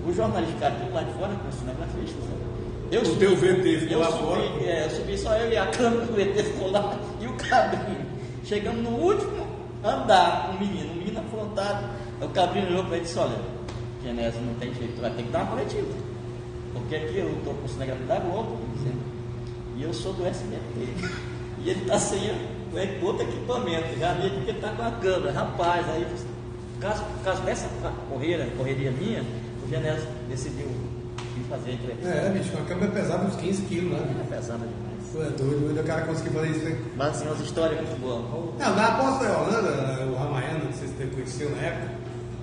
Os jornalistas ficaram tudo lá de fora, com os cinegrafistas. O teu VT ficou lá fora? Eu subi só eu e a câmera do VT ficou lá e o Cabrini. Chegamos no último andar, o menino afrontado. O Cabrini olhou para ele e disse: olha, Genésio, não tem jeito, tu vai ter que dar uma coletiva. Porque aqui eu estou com o cinegrafista da Globo, e eu sou do SBT. E ele está sem outro equipamento, já vi que ele está com a câmera. Rapaz, aí, por causa dessa correria minha, o Genésio decidiu fazer a entrevista. Bicho, a câmera é pesada uns 15 quilos, né? É pesada demais. Tu é doido, o cara conseguiu fazer isso aí. Mas assim, umas histórias muito boas. Não, na aposta da Holanda, o Ramayana, que vocês conheciam na época,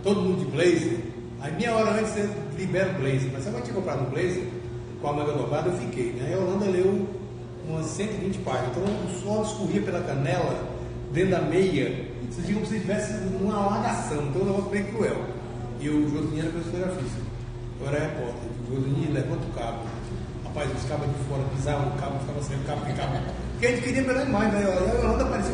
todo mundo de blazer. Aí meia hora antes você libera o blazer. Mas quando eu tinha comprado um blazer com a manga dobrada, eu fiquei, né? Aí a Holanda leu umas 120 páginas. Então o suor escorria pela canela, dentro da meia. Vocês viam como se estivesse numa alagação. Então o negócio bem cruel. E o Josinho era professor-grafista. Eu era repórter. O Josinho levanta o cabo. Rapaz, os cabos de fora pisavam no cabo, ficava saindo cabo, ficava. Porque a gente queria melhorar demais, né? A Holanda parecia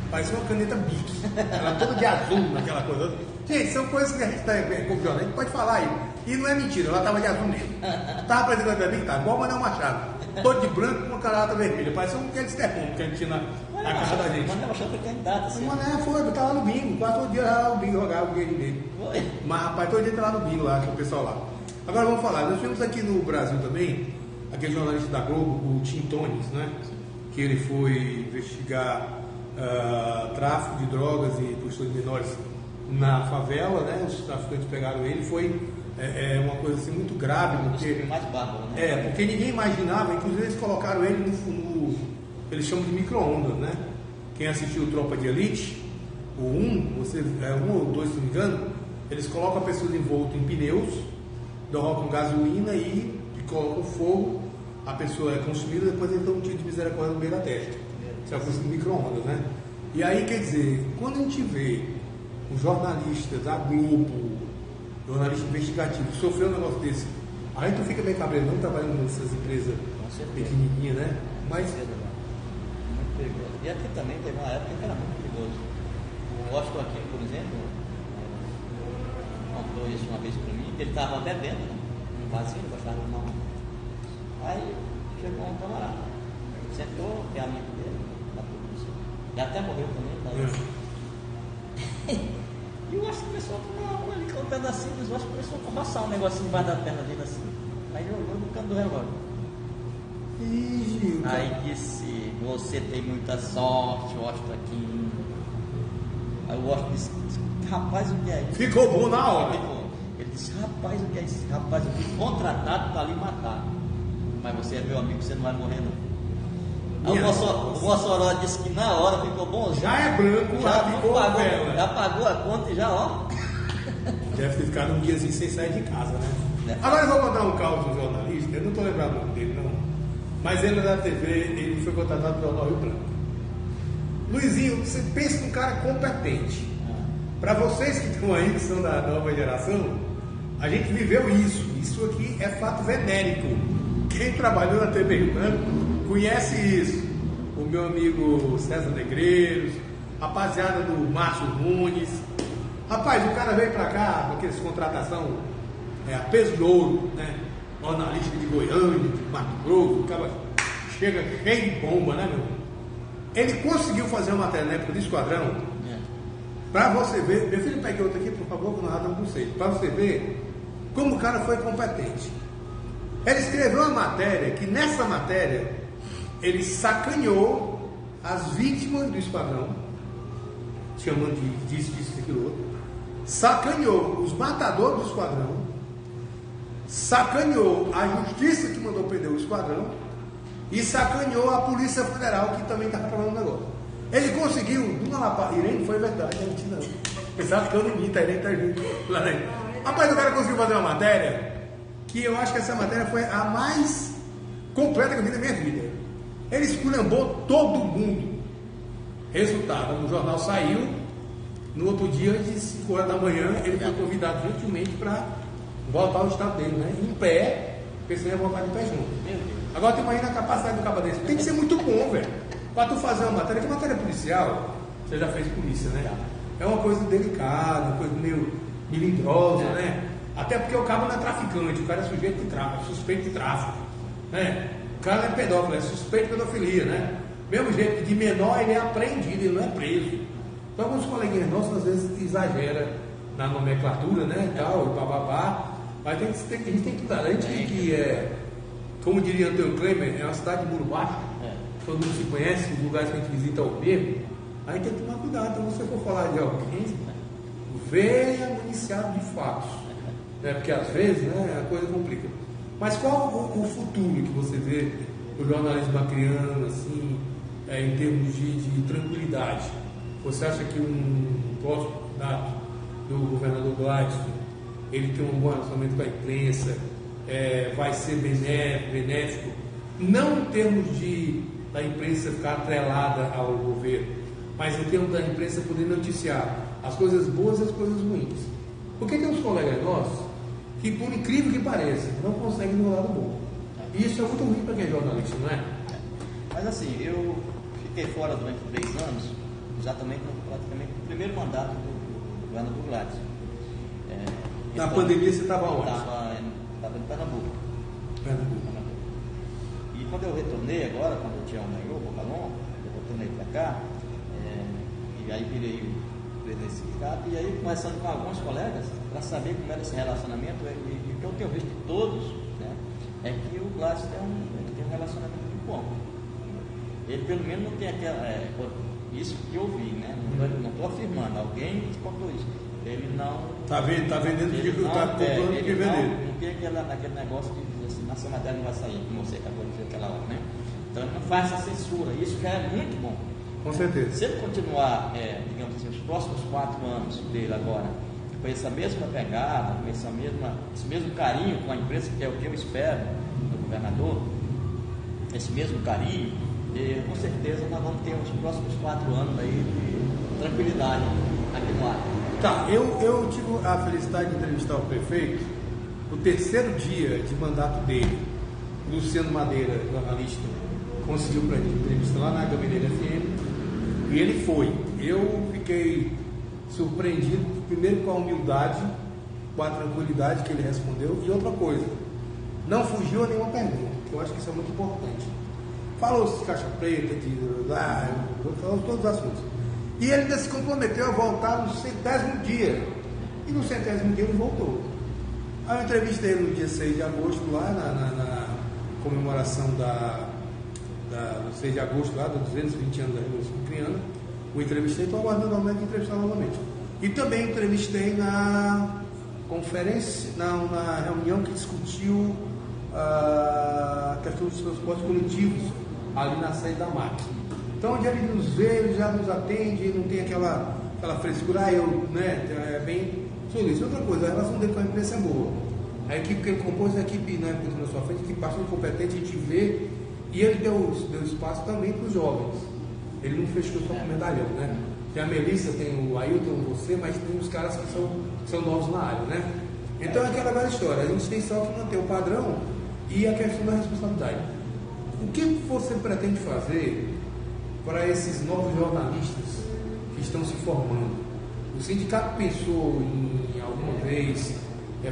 parecia uma caneta Bic. Ela toda de azul naquela coisa. Gente, são coisas que a gente está confiando. A gente pode falar aí. E não é mentira, ela estava de azul mesmo. Estava apresentando a mim, tá igual o Manuel Machado. Todo de branco com uma carata vermelha. Parecia um aquele termômetro que a gente tinha na casa da gente. O Manuel Machado foi candidato, assim. O Manuel foi, estava lá no bingo. Quase todo dia lá no bingo, jogava o dinheiro dele. Mas, rapaz, todo dia tá lá no bingo, lá, com o pessoal lá. Agora vamos falar, nós tivemos aqui no Brasil também, aquele jornalista da Globo, o Tim Tones, né? Que ele foi investigar tráfico de drogas e prostituição de menores na favela, né? Os traficantes pegaram ele, foi uma coisa assim muito grave, porque mais bárbaro, né? Porque ninguém imaginava, inclusive eles colocaram ele no eles chamam de micro-ondas, né? Quem assistiu Tropa de Elite, o 1, um ou dois, se não me engano, eles colocam a pessoa envolta em pneus, colocam gasolina e colocam fogo, a pessoa é consumida, depois eles dão um tiro de misericórdia no meio da testa. Isso é uma coisa de micro-ondas, né? E aí, quer dizer, quando a gente vê um jornalista da Globo, jornalista investigativo, sofreu um negócio desse, aí tu fica meio cabreiro, não trabalhando nessas empresas pequenininhas, né? Mas... Muito perigoso. E aqui também teve uma época que era muito perigoso. O Washington aqui, por exemplo, contou isso uma vez para mim, que ele estava bebendo, né? Um vasinho, gostava de uma. Aí chegou um camarada, sentou, que é amigo dele, da polícia. E até morreu também, E o Washington começou a tomar uma ali com um pedacinho, o Washington começou a roçar um negocinho embaixo da perna dele assim. Aí jogou no canto do relógio. Aí disse, você tem muita sorte, Washington aqui. Aí o Washington disse, rapaz, o que é isso? Ficou bom na hora. Ele disse, rapaz, o que é isso? Rapaz, eu fui contratado para lhe matar. Mas você é meu amigo, você não vai morrer não. Aí o Mossoró disse que na hora ficou bom. Já é branco, já ficou pagou, já pagou a conta e já, ó. Deve ter ficado um diazinho sem sair de casa, né? Agora eu vou contar um caso de um jornalista, eu não estou lembrando o nome dele, não. Mas ele na TV, ele foi contratado pelo Jornal Rio Branco. Luizinho, você pensa num cara competente. Para vocês que estão aí, que são da nova geração, a gente viveu isso. Isso aqui é fato venérico. quem trabalhou na TV Rio Branco conhece isso. O meu amigo César Negreiros, rapaziada do Márcio Nunes. Rapaz, o cara veio pra cá com aqueles contratação a peso de ouro, né? Jornalista de Goiânia, de Mato Grosso, o cara chega cheio de bomba, né, meu? Ele conseguiu fazer uma matéria na época do Esquadrão, pra você ver. Meu filho, pegue outra aqui, por favor, que nós já damos vocês. Pra você ver como o cara foi competente. Ele escreveu uma matéria que nessa matéria ele sacaneou as vítimas do Esquadrão, chamando de disso, aquilo outro, sacaneou os matadores do Esquadrão, sacaneou a justiça que mandou prender o Esquadrão e sacaneou a Polícia Federal, que também estava falando um negócio. Ele conseguiu, de uma lapada. Irene, foi verdade, a gente não. Pensava que eu não minto, a Irene tá junto lá dentro. Rapaz, o cara conseguiu fazer uma matéria que eu acho que essa matéria foi a mais completa que eu vi na minha vida. Ele esculhambou todo mundo. Resultado, o jornal saiu. No outro dia, antes de 5 horas da manhã, ele foi convidado gentilmente para voltar ao estado dele, né? Em pé, porque senão ia voltar de pé junto. Agora tu imagina a capacidade do cabo desse. Tem que ser muito bom, velho. Para tu fazer uma matéria, que matéria policial, você já fez polícia, né? É uma coisa delicada, uma coisa meio melindrosa, né? Até porque o cabo não é traficante, o cara é sujeito de tráfico, suspeito de tráfico, né? O cara não é pedófilo, é suspeito de pedofilia, né? Mesmo jeito que de menor ele é apreendido, ele não é preso. Então alguns coleguinhas nossos às vezes exageram na nomenclatura, né? E tal, e bababá. Mas a gente tem que dar, a gente que é, como diria Antônio Klemer, é uma cidade de muro baixo, todo mundo se conhece, os lugares que a gente visita é o mesmo. Aí tem que tomar cuidado, então se você for falar de alguém, venha municiado de fatos, né? Porque às vezes, né, a coisa complica. Mas qual o futuro que você vê do jornalismo acriano, assim, em termos de tranquilidade? Você acha que um próximo candidato do governador Gladson, ele tem um bom relacionamento com a imprensa, vai ser benéfico, não em termos da imprensa ficar atrelada ao governo, mas em termos da imprensa poder noticiar as coisas boas e as coisas ruins? Porque tem uns colegas nossos que, por incrível que pareça, não conseguem no lado bom. E isso é muito ruim para quem é jornalista, não é? Mas assim, eu fiquei fora durante 3 anos, exatamente praticamente no primeiro mandato do governador Gladson. Na pandemia você estava onde? Estava em Pernambuco. E quando eu retornei agora, quando eu tinha ganhou o Bocalon, eu retornei para cá, e aí virei o presidente do sindicato, e aí conversando com alguns colegas, para saber como era esse relacionamento, e o que eu tenho visto de todos, né, é que o Gladson tem um relacionamento muito bom. Ele pelo menos não tem aquela. Isso que eu vi, né? Não estou afirmando, alguém contou isso. Ele não. Está vendendo o que está comprando o que vender. Não tem aquele negócio de dizer assim, nossa matéria não vai sair, como você acabou de dizer aquela hora, né? Então ele não faz essa censura, isso já é muito bom. Com certeza. Se ele continuar, digamos assim, os próximos 4 anos dele agora, com essa mesma pegada, com esse mesmo carinho com a imprensa, que é o que eu espero do governador, esse mesmo carinho, com certeza nós vamos ter os próximos 4 anos aí de tranquilidade aqui no ar. Tá, eu tive a felicidade de entrevistar o prefeito no 3º dia de mandato dele. Luciano Madeira, jornalista, conseguiu para ele entrevista lá na Gameleira FM e ele foi. Eu fiquei surpreendido, primeiro com a humildade, com a tranquilidade que ele respondeu, e outra coisa, não fugiu a nenhuma pergunta, que eu acho que isso é muito importante. Falou de caixa preta, falou todos os assuntos. E ele ainda se comprometeu a voltar no 100º dia. E no 100º dia ele voltou. Aí eu entrevistei ele no dia 6 de agosto, lá na comemoração do 6 de agosto, lá dos 220 anos da Revolução Ucraniana. O entrevistei, estou aguardando o momento de entrevistar novamente. E também entrevistei na conferência, na reunião que discutiu a questão dos transportes coletivos, ali na sede da MAC. Então, onde ele nos vê, ele já nos atende, não tem aquela frescura, é bem solícito. Outra coisa, a relação dele com a imprensa é boa. A equipe que ele compôs é a equipe, né, na sua frente, que bastante competente, a gente vê, e ele deu espaço também para os jovens. Ele não fechou só com o medalhão, né? Tem a Melissa, tem o Ailton, você, mas tem os caras que são novos na área, né? Então é aquela velha história, a gente tem só que manter o padrão E a questão da responsabilidade. O que você pretende fazer para esses novos jornalistas que estão se formando? O sindicato pensou em alguma vez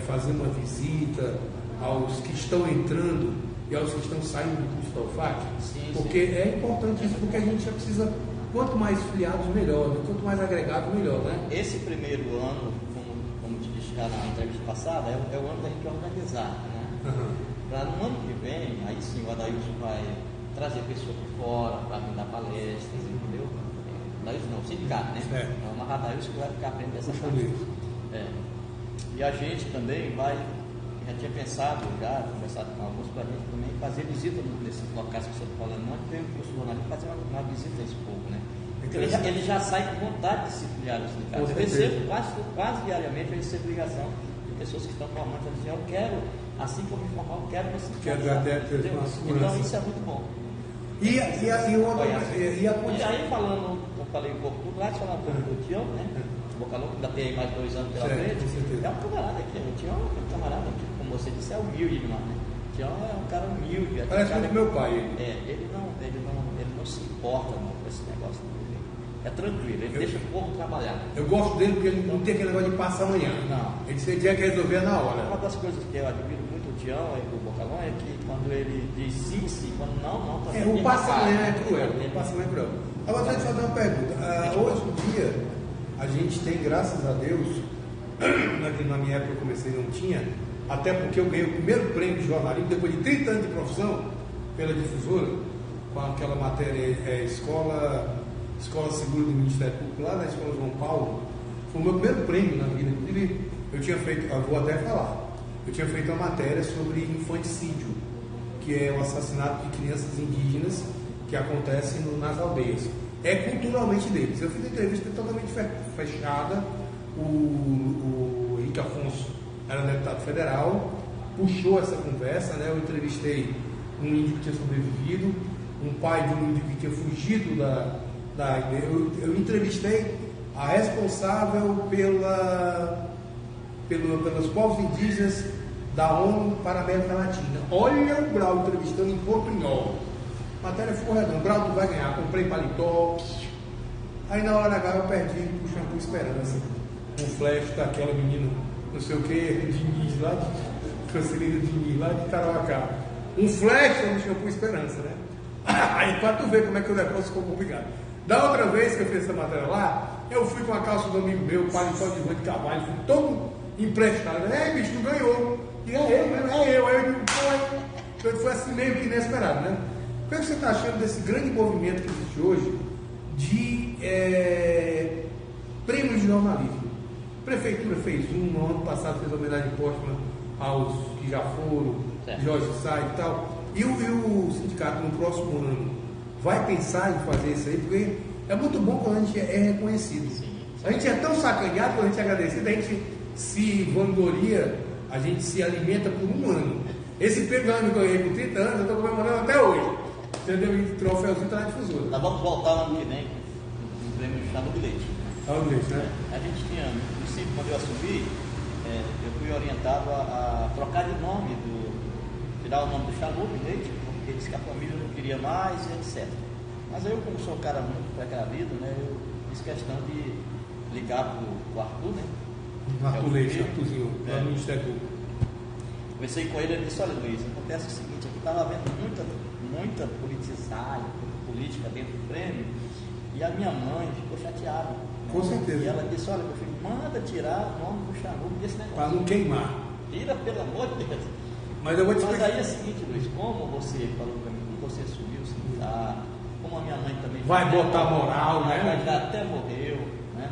fazer uma visita aos que estão entrando e aos que estão saindo do curso da UFAC? Sim, porque é importante isso, porque a gente já precisa, quanto mais filiados melhor, né? Quanto mais agregados melhor, né? Esse primeiro ano, como te disse já na entrevista passada, é o ano da gente organizar, né? Para no ano que vem, aí sim o Adailson vai trazer pessoas de fora para me dar palestras, entendeu? Adailson não, o sindicato, né? É uma Adailson que vai ficar aprendendo essa coisa. E a gente também vai, já tinha pensado, conversado com alguns, para a gente também fazer visita nesses locais que você está falando. Nós temos curso de jornalismo fazer uma visita a esse povo, né? Ele já sai com vontade de se filiar ao sindicato. Eu recebo quase diariamente, eu recebo ligação de pessoas que estão formando, dizendo, eu quero, assim que eu me formar, eu quero você. Então isso é muito bom. E aí falando, eu falei um pouco do Gladys, falar um pouco do Tião, né? Bocalão, ainda tem aí mais 2 anos pela frente. É um camarada aqui, o Tião é um camarada, como você disse, é humilde demais, né? O Tião é um cara humilde. Parece muito meu pai. Ele não se importa não, com esse negócio. É tranquilo, ele deixa o povo trabalhar. Eu gosto dele porque ele não tem aquele negócio de passar amanhã. Não. Ele tinha que resolver na hora. Uma das coisas que eu admiro muito do Tião e do Bocalão é que quando ele diz sim, sim, quando não, também. O passar amanhã é cruel. O passar amanhã é cruel. Agora, deixa eu te fazer uma pergunta. Hoje em dia, a gente tem, graças a Deus, na minha época eu comecei não tinha, até porque eu ganhei o primeiro prêmio de jornalismo, depois de 30 anos de profissão, pela difusora, com aquela matéria Escola Segura do Ministério Público, lá na Escola João Paulo. Foi o meu primeiro prêmio na vida. Inclusive, eu tinha feito, eu vou até falar, eu tinha feito uma matéria sobre infanticídio, que é o assassinato de crianças indígenas que acontece nas aldeias. É culturalmente deles. Eu fiz uma entrevista totalmente fechada. O Henrique Afonso era deputado federal, puxou essa conversa, né? Eu entrevistei um índio que tinha sobrevivido, um pai de um índio que tinha fugido eu entrevistei a responsável pelos povos indígenas da ONU para a América Latina. Olha o Brau entrevistando em portunhol. A matéria ficou redonda. O Brau não vai ganhar. Comprei paletó. Aí na hora H eu perdi o Shampoo Esperança. Um flash daquela menina, não sei o que, Diniz, lá de Francelina Diniz, lá de Tarauacá. Um flash no Shampoo Esperança, né? Aí pra tu ver como é que o negócio ficou complicado. Da outra vez que eu fiz essa matéria lá, eu fui com a calça do amigo meu, paletó de rua de cavalo, fui todo emprestado. Bicho, tu ganhou. E é eu. Aí eu digo, pô, foi assim meio que inesperado, né? O que você está achando desse grande movimento que existe hoje de prêmios de jornalismo? A prefeitura fez no ano passado fez homenagem póstuma aos que já foram, Jorge Sá e tal. E o sindicato no próximo ano vai pensar em fazer isso aí, porque é muito bom quando a gente é reconhecido. A gente é tão sacaneado, quando a gente é agradecido, a gente se vangloria, a gente se alimenta por um ano. Esse prêmio que eu ganhei por 30 anos, eu estou comemorando até hoje. Entendeu? O troféuzinho está na difusora. Nós vamos voltar ano que vem com o prêmio Chano de Leite. Chano de Leite, né? A gente tinha, no princípio, quando eu assumi, eu fui orientado a trocar de nome, tirar o nome do Chano de Leite, porque disse que a família não queria mais, etc. Mas aí eu, como sou um cara muito precavido, né, eu fiz questão de ligar para o Arthur, né? Arthur Leite, Arthurzinho, lá no Ministério Público. Conversei com ele disse, olha Luiz, acontece o seguinte, aqui estava havendo muita politizagem, política dentro do prêmio, e a minha mãe ficou chateada. Com certeza. E ela disse, olha meu filho, manda tirar o nome do Charuco desse negócio. Para não queimar. Tira, pelo amor de Deus. Mas eu vou te explicar. Mas aí é o seguinte, Luiz, como você falou para mim, como você subiu o sindicato, como a minha mãe também... Vai botar moral, né? Já até morreu, né?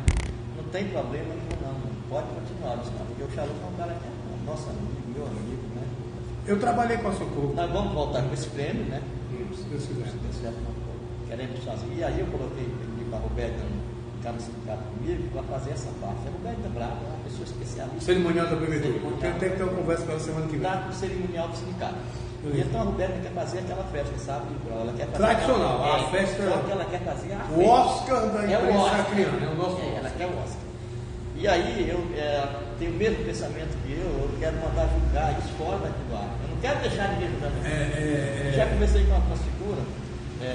Não tem problema nenhum não, pode continuar, porque o Charuco é um cara que é nosso amigo, meu amigo, né? Eu trabalhei com a Socorro. Nós vamos voltar com esse prêmio, né? Se Deus quiser. Queremos fazer. E aí eu coloquei para a Roberta, um cara no sindicato comigo, para fazer essa parte. A Roberta Braga é uma pessoa especialista. Cerimonial da prefeitura. Eu tenho que ter uma conversa com ela semana que vem. No cerimonial do sindicato. E então a Roberta quer fazer aquela festa, sabe? Ela quer fazer tradicional, a festa. Só que ela quer fazer a o Oscar da imprensa acriana, é o nosso ela quer o Oscar. E aí eu tenho o mesmo pensamento que eu quero mandar julgar isso fora daquilo lá. Eu não quero deixar ninguém julgar ninguém. Já conversei com uma figura.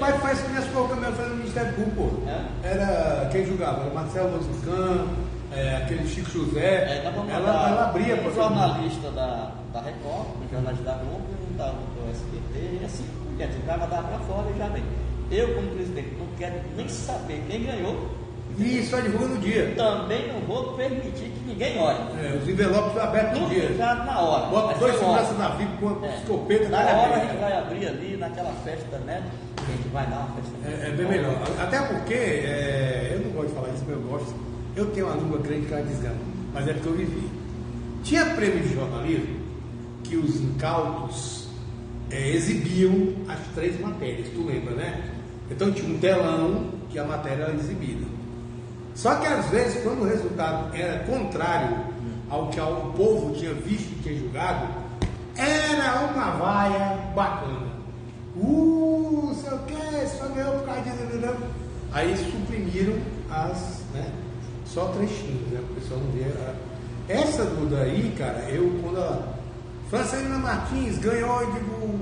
Mas faz que minhas coisas mesmo fazendo no Ministério Público. Era quem julgava, era Marcelo Manzucan, aquele Chico José. Ela abria para um jornalista da Record, um jornalista da Globo, um do SBT, e assim por diante. O cara dá para fora e já vem. Eu, como presidente, não quero nem saber quem ganhou. E só divulga no dia. Também não vou permitir que ninguém olhe. Os envelopes abertos no dia. Já na hora. Bota 2 seguranças na vida com uma escopeta. Na hora a gente vai abrir ali naquela festa, né? A gente vai dar uma festa. É bem melhor. Até porque, eu não gosto de falar isso, mas eu gosto. Eu tenho uma língua grande que ela desgana. Mas é porque eu vivi. Tinha prêmio de jornalismo que os incautos exibiam as 3 matérias. Tu lembra, né? Então tinha um telão que a matéria era exibida. Só que às vezes, quando o resultado era contrário ao que o povo tinha visto e tinha julgado, era uma vaia bacana. Sei o que, só ganhou por causa disso. Aí suprimiram só trechinhos, né? O pessoal não via. Essa Duda aí, cara, quando a Francelina Martins ganhou, eu digo.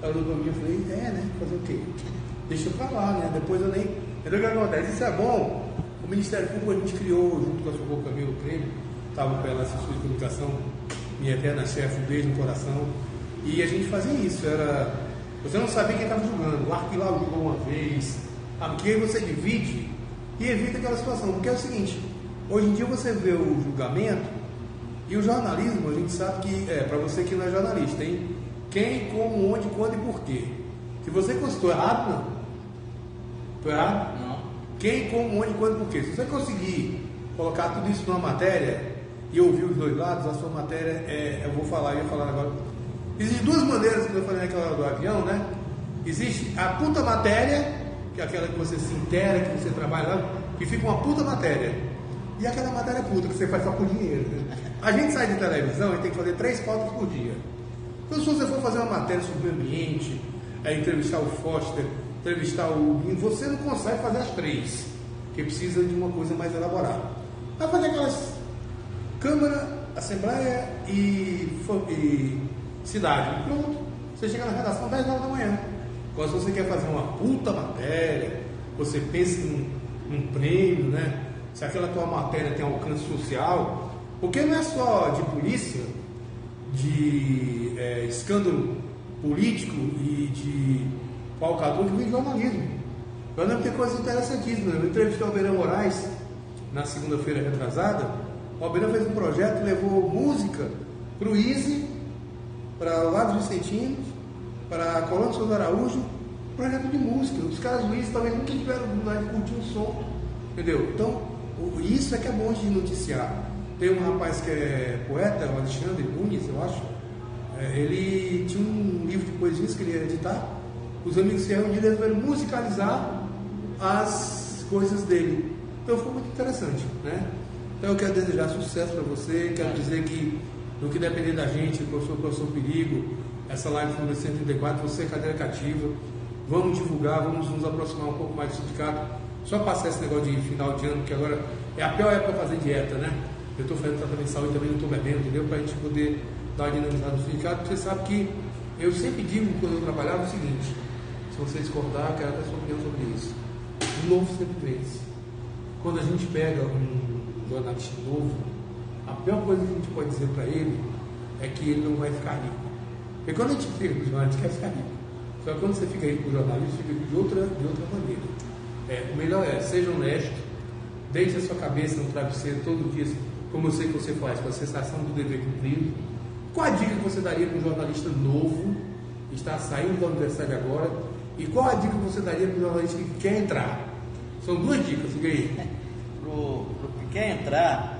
Ela olhou pra mim e falei, né? Fazer o quê? Deixa pra lá, né? Depois eu nem. Entendeu o que acontece? Isso é bom. O Ministério Público a gente criou, junto com a Socorro Camilo, o prêmio. Estava com ela, assessora de comunicação, minha eterna chefe, um beijo no coração. E a gente fazia isso. Você não sabia quem estava julgando. O Arquilau julgou uma vez. Porque aí você divide e evita aquela situação. Porque é o seguinte: hoje em dia você vê o julgamento e o jornalismo, a gente sabe que para você que não é jornalista, hein? Quem, como, onde, quando e por quê. Se você considerou errado, não. Estou errado? Não. Quem, como, onde, quando e por quê. Se você conseguir colocar tudo isso numa matéria e ouvir os dois lados, a sua matéria eu ia falar agora. Existem 2 maneiras, que eu falei naquela hora do avião, né? Existe a puta matéria, que é aquela que você se intera, que você trabalha lá, que fica uma puta matéria. E aquela matéria puta que você faz só por dinheiro. Né? A gente sai de televisão e tem que fazer 3 pautas por dia. Então, se você for fazer uma matéria sobre o ambiente, entrevistar o Foster, entrevistar o Binho, você não consegue fazer as 3, porque precisa de uma coisa mais elaborada. Vai fazer aquelas Câmara, Assembleia e Cidade. Pronto. Você chega na redação 10 horas da manhã. Agora, se você quer fazer uma puta matéria, você pensa num prêmio, né? Se aquela tua matéria tem alcance social, porque não é só de polícia, de escândalo político e de falcador que vem jornalismo. Eu lembro que tem coisas interessantíssimas. Eu entrevistei o Alberão Moraes na segunda-feira retrasada. O Alberão fez um projeto e levou música para o Easy, para o Lago Vicentinos, para a Colônia Souza Araújo, projeto de música. Os caras do Easy talvez nunca tiveram oportunidade de curtir um som, entendeu? Então, isso é que é bom de noticiar. Tem um rapaz que é poeta, o Alexandre Nunes, eu acho. Ele tinha um livro de poesias que ele ia editar. Os amigos se reuniram e resolveram musicalizar as coisas dele. Então ficou muito interessante, né? Então eu quero desejar sucesso para você. Quero dizer que no que depender da gente, o professor Perigo, essa live número 134, você é cadeira cativa. Vamos divulgar, vamos nos aproximar um pouco mais do sindicato. Só passar esse negócio de final de ano, que agora é a pior época para fazer dieta, né? Eu estou fazendo tratamento de saúde também, não estou bebendo, entendeu? Para a gente poder dar uma dinamizada no sindicato. Você sabe que eu sempre digo, quando eu trabalhava, o seguinte: se você discordar, eu quero ter a sua opinião sobre isso. O novo sempre vence. Quando a gente pega um jornalista novo, a pior coisa que a gente pode dizer para ele é que ele não vai ficar rico. Porque quando a gente fica com o jornalista, quer ficar rico. Só que quando você fica rico com o jornalista, fica rico de outra maneira. O melhor seja honesto, deite a sua cabeça no travesseiro todo dia, como eu sei que você faz, com a sensação do dever cumprido. Qual a dica que você daria para um jornalista novo que está saindo da universidade agora? E qual a dica que você daria para um jornalista que quer entrar? São 2 dicas, fica aí. Para o que quer entrar,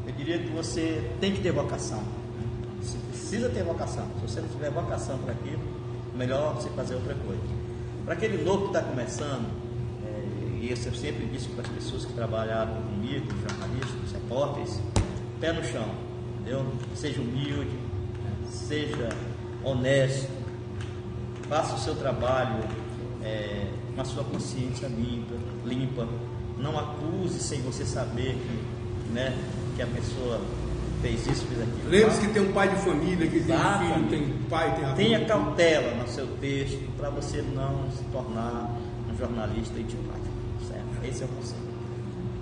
eu diria que você tem que ter vocação. Você precisa ter vocação. Se você não tiver vocação para aquilo, melhor você fazer outra coisa. Para aquele novo que está começando, e isso eu sempre disse para as pessoas que trabalharam comigo, jornalistas, repórteres, pé no chão, entendeu? Seja humilde, seja honesto, faça o seu trabalho com a sua consciência limpa, não acuse sem você saber né, que a pessoa fez isso, fez aquilo. Lembre-se que tem um pai de família, que tem um filho, tem pai, tem avô. Tenha cautela no seu texto para você não se tornar um jornalista antipático, certo? Esse é o conselho.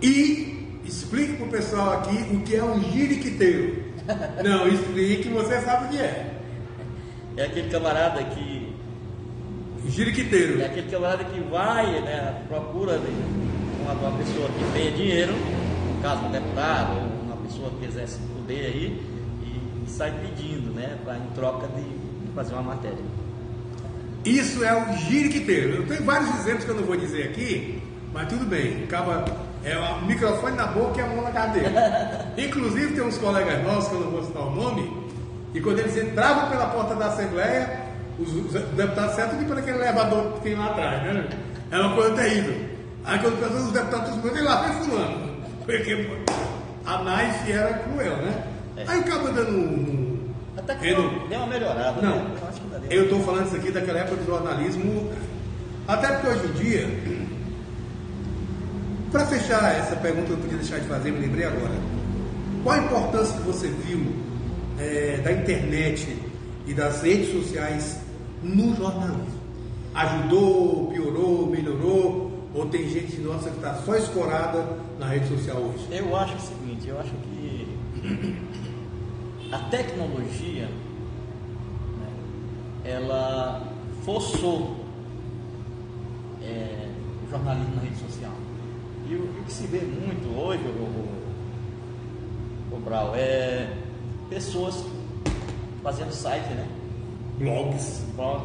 E explique para o pessoal aqui o que é um jiriquiteiro. Não, explique, você sabe o que é. É aquele camarada que... Jiriquiteiro. É aquele camarada que vai, né, procura uma pessoa que tenha dinheiro, no caso um deputado, ou uma pessoa que exerce poder aí, e sai pedindo, né, em troca de fazer uma matéria. Isso é o jiriquiteiro. Eu tenho vários exemplos que eu não vou dizer aqui, mas tudo bem. Acaba, o microfone na boca e a mão na cadeira. Inclusive tem uns colegas nossos, que eu não vou citar o nome, e quando eles entravam pela porta da Assembleia, os deputados certos de para aquele elevador que tem lá atrás, né? É uma coisa terrível. Aí quando pensou, os deputados todos lá vem fulano. Porque a Naife era cruel, né? Aí acaba dando até que deu uma melhorada. Não, né? Eu acho que daria. Eu estou falando isso aqui daquela época do jornalismo. Até porque hoje em dia, para fechar essa pergunta, eu podia deixar de fazer, me lembrei agora. Qual a importância que você viu da internet e das redes sociais no jornalismo? Ajudou, piorou, melhorou? Ou tem gente nossa que está só escorada na rede social hoje? Eu acho o seguinte, eu acho que a tecnologia, né, ela forçou o jornalismo na rede social. E o que se vê muito hoje, o Brau, é pessoas fazendo site, né? Blogs,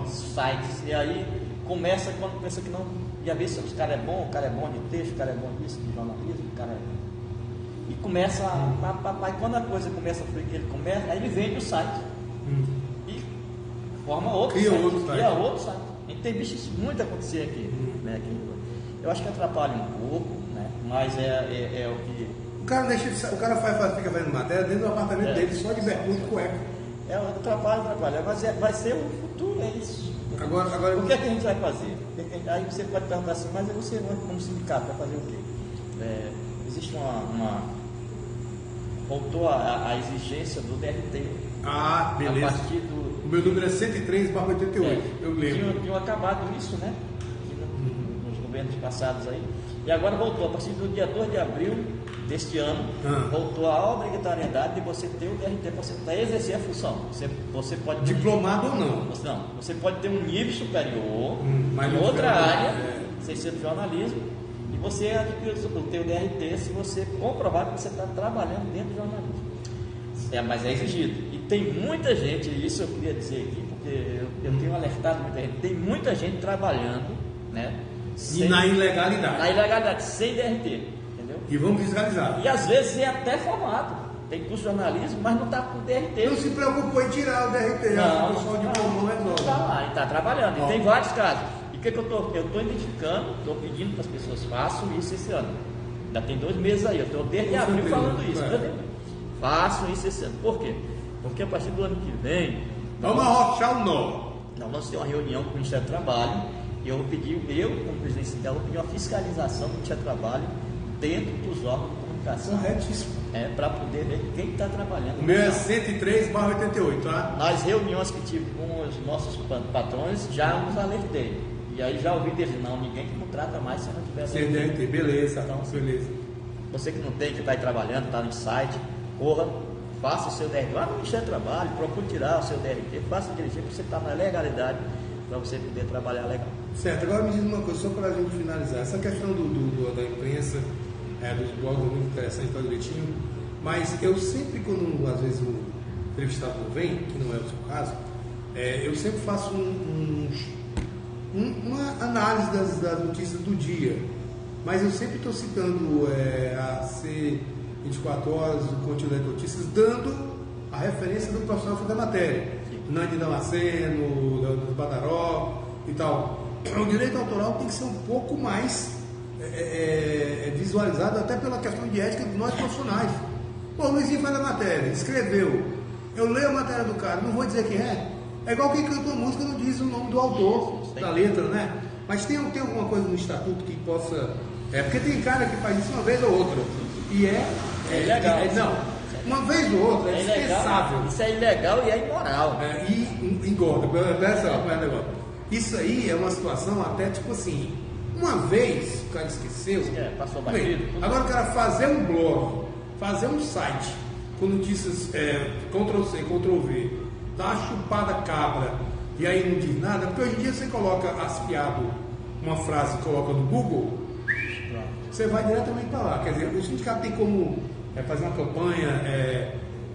sites, e aí começa quando pensa que não, já vê se o cara é bom de texto, o cara é bom disso, de jornalismo, o cara é... E começa e quando a coisa começa a fluir, aí ele vende o site e forma outro cria site, outro site. A gente tem visto isso muito acontecer aqui, né? Aqui. Eu acho que atrapalha um pouco, né? Mas é o que... O cara fica fazendo matéria dentro do apartamento dele, só de bermuda e cueca. Atrapalha, mas vai ser o futuro, é isso. Agora, o que é que a gente vai fazer? Aí você pode perguntar assim, mas você vai como sindicato, vai fazer o quê? Existe voltou a exigência do DRT. Ah, beleza. A partir do... O meu número é 103/88, eu lembro. Tinha acabado isso, né? Nos governos passados aí. E agora voltou, a partir do dia 2 de abril deste ano, voltou a obrigatoriedade de você ter o DRT para exercer a função. Você pode... Diplomado ou não? Não, você pode ter um nível superior em outra área, sem ser do jornalismo, e você adquire o teu DRT se você comprovar que você está trabalhando dentro do jornalismo. Mas é exigido. E tem muita gente, e isso eu queria dizer aqui, porque eu tenho alertado muita gente, tem muita gente trabalhando, né? E na ilegalidade. Na ilegalidade, sem DRT. E vamos fiscalizar. E às vezes é até formado. Tem curso de jornalismo, mas não está com DRT. Não se preocupou em tirar o DRT. O pessoal de pulmão resolve. Está lá, está trabalhando. E tem vários casos. E o que eu estou identificando, estou pedindo para as pessoas façam isso esse ano. Ainda tem 2 meses aí. Eu estou desde abril falando isso. Façam isso esse ano. Por quê? Porque a partir do ano que vem... Vamos arrochar o nó. Nós temos uma reunião com o Ministério do Trabalho. E eu vou pedir, como presidente sindical, vou pedir uma fiscalização do Ministério do Trabalho dentro dos órgãos de comunicação. Corretíssimo. Para poder ver quem está trabalhando. O meu é 103/88, tá? Nas reuniões que tive com os nossos patrões, já nos alertei. E aí já ouvi deles, não, ninguém que contrata mais se não tiver sem DRT. Beleza, então, beleza. Você que não tem, que está aí trabalhando, está no site, corra, faça o seu DRT. Vá no Ministério do Trabalho, procure tirar o seu DRT, faça direitinho para você estar na legalidade, para você poder trabalhar legal. Certo, agora me diz uma coisa, só para a gente finalizar. Essa questão da imprensa, dos blogs é muito interessante, está direitinho, mas eu sempre, quando às vezes o entrevistado vem, que não é o seu caso, eu sempre faço uma análise das notícias do dia, mas eu sempre estou citando a C24 Horas, o Continente Notícias, dando a referência do profissional da matéria, Nandi Damasceno, do Badaró e tal. O direito autoral tem que ser um pouco mais visualizado, até pela questão de ética de nós profissionais. Pô, o Luizinho faz a matéria, escreveu, eu leio a matéria do cara, não vou dizer quem é. É igual quem canta uma música, não diz o nome do autor, da letra, né? Mas tem alguma coisa no estatuto que possa... porque tem cara que faz isso uma vez ou outra. E É ilegal. Não, uma vez ou outra é indispensável. Isso é ilegal e é imoral. E engorda, presta atenção. Isso aí é uma situação até tipo assim, uma vez o cara esqueceu. Passou batido. Agora o cara fazer um blog, fazer um site com notícias Ctrl-C, Ctrl-V, dá uma chupada cabra e aí não diz nada, porque hoje em dia você coloca aspiado uma frase e coloca no Google, você vai diretamente para lá. Quer dizer, o sindicato tem como fazer uma campanha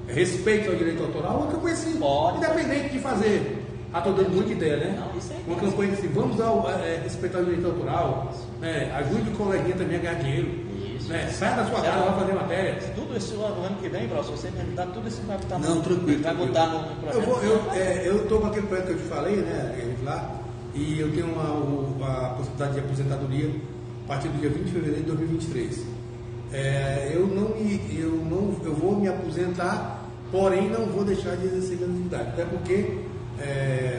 respeito ao direito autoral, uma campanha assim, independente de fazer. Estou dando muita ideia, né? Não, isso é uma campanha assim, vamos respeitar o direito autoral, ajude o coleguinha também a ganhar dinheiro. Sai da sua casa, vai fazer matéria. Tudo isso no ano que vem, se você me ajudar, tudo isso vai botar no tranquilo. Vai botar no projeto. Eu estou com aquele projeto que eu te falei, né, lá, e eu tenho a possibilidade de aposentadoria a partir do dia 20 de fevereiro de 2023. Eu vou me aposentar, porém não vou deixar de exercer minha atividade. Até porque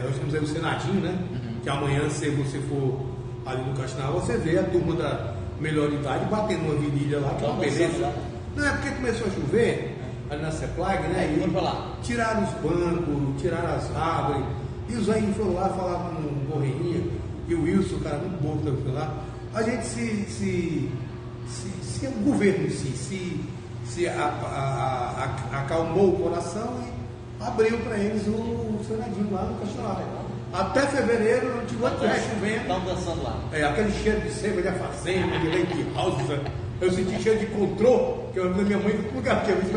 nós temos aí o Senadinho, né? Que amanhã, se você for ali no Castanal, você vê a turma da melhor idade batendo uma virilha lá, que é uma beleza. Não, é porque começou a chover ali na CEPLAG, né? E tiraram os bancos, tiraram as árvores, e os velhos foram lá falar com o Borreirinha e o Wilson, o cara muito bom que foi lá. A gente se o governo se acalmou o coração e abriu para eles o Senadinho lá no Castanal. Até fevereiro não tive chovendo. Estão dançando lá. Aquele cheiro de sebo de fazenda, de leite house. Eu senti cheiro de contrô, que eu minha mãe no lugar que eu vi,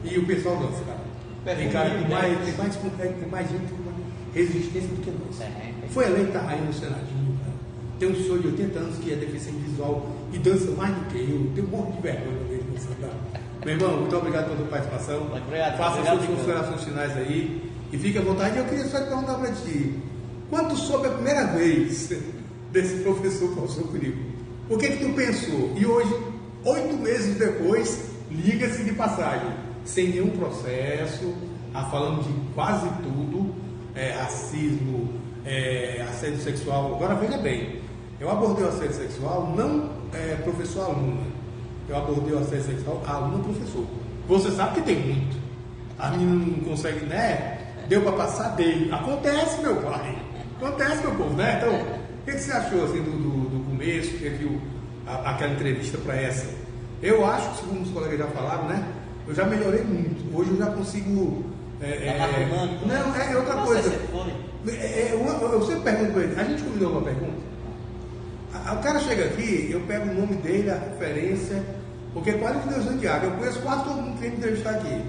e o pessoal dança, cara. Tem cara tem mais gente com resistência do que nós. Foi eleita a rainha no Senadinho, cara. Tem um senhor de 80 anos que é deficiente visual e dança mais do que eu. Tenho um monte de vergonha dele dançando. Meu irmão, muito obrigado pela tua participação. Faça suas considerações finais aí e fique à vontade. Eu queria só te perguntar para ti. Quando soube a primeira vez desse professor comigo, o que tu pensou? E hoje, 8 meses depois, liga-se de passagem, sem nenhum processo, falando de quase tudo, racismo, assédio sexual. Agora veja bem, eu abordei o assédio sexual não professor-aluna, eu abordei o assédio sexual aluno-professor. Você sabe que tem muito. A menina não consegue, né? Deu para passar dele. Acontece, meu pai. Acontece, meu povo, né? Então, o que você achou assim, do começo, que viu aquela entrevista para essa? Eu acho que, segundo os colegas já falaram, né? Eu já melhorei muito. Hoje eu já consigo. Não, é outra coisa. Eu sempre pergunto para ele. A gente combinou uma pergunta. O cara chega aqui, eu pego o nome dele, a referência, porque é 42 anos de água. Eu conheço quase todo mundo que vem me entrevistar aqui.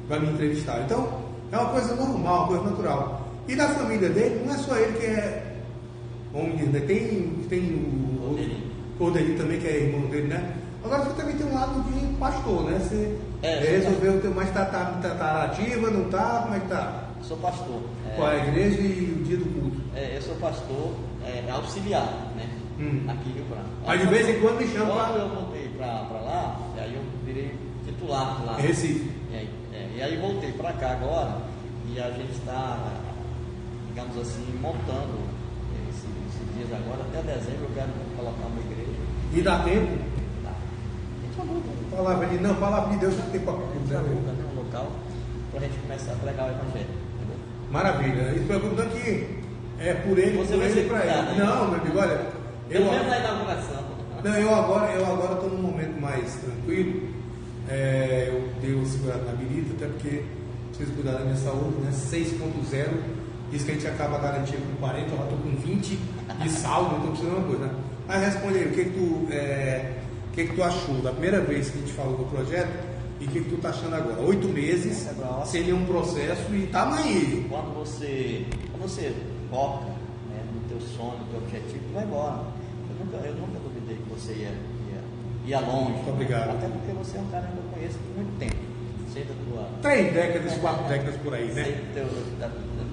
Vai me entrevistar. Então, é uma coisa normal, uma coisa natural. E da família dele, não é só ele que é homem, né? Tem o Odelinho também, que é irmão dele, né? Agora você também tem um lado de pastor, né? Você resolveu ter mais ativa, não tá? Como é que tá? Sou pastor. Qual é a igreja e o dia do culto? Eu sou pastor auxiliar, né? Aqui em Rio Branco. Mas de vez em quando me chama Quando eu voltei para lá, aí eu virei titular lá. Recife. E aí voltei para cá agora e a gente está, digamos assim, montando esses dias agora. Até dezembro eu quero colocar uma igreja. E dá tempo? Dá. A gente vai Palavra de Deus não tem papel. Um local para a gente começar a pregar o evangelho. Entendeu? Maravilha. Isso perguntando que é por ele, você por vai ele ser para ele. Né? Não, meu amigo, olha. Pelo menos na inauguração. Não, eu agora estou num momento mais tranquilo. Eu dei uma segurada na birita, até porque preciso cuidar da minha saúde, né? 6.0, diz que a gente acaba a garantia com 40, eu já estou com 20 de saldo, então precisa de uma coisa, né? Mas responde aí, o que tu achou da primeira vez que a gente falou do projeto e o que tu tá achando agora? 8 meses, sem nenhum processo e tá aí. Quando você foca, né, no teu sonho, no teu objetivo, tu vai embora. Eu nunca duvidei que você ia longe. Muito obrigado. Até porque você é um cara que eu conheço há muito tempo. Sei da tua... 3 décadas, 4 décadas por aí, né? Sei da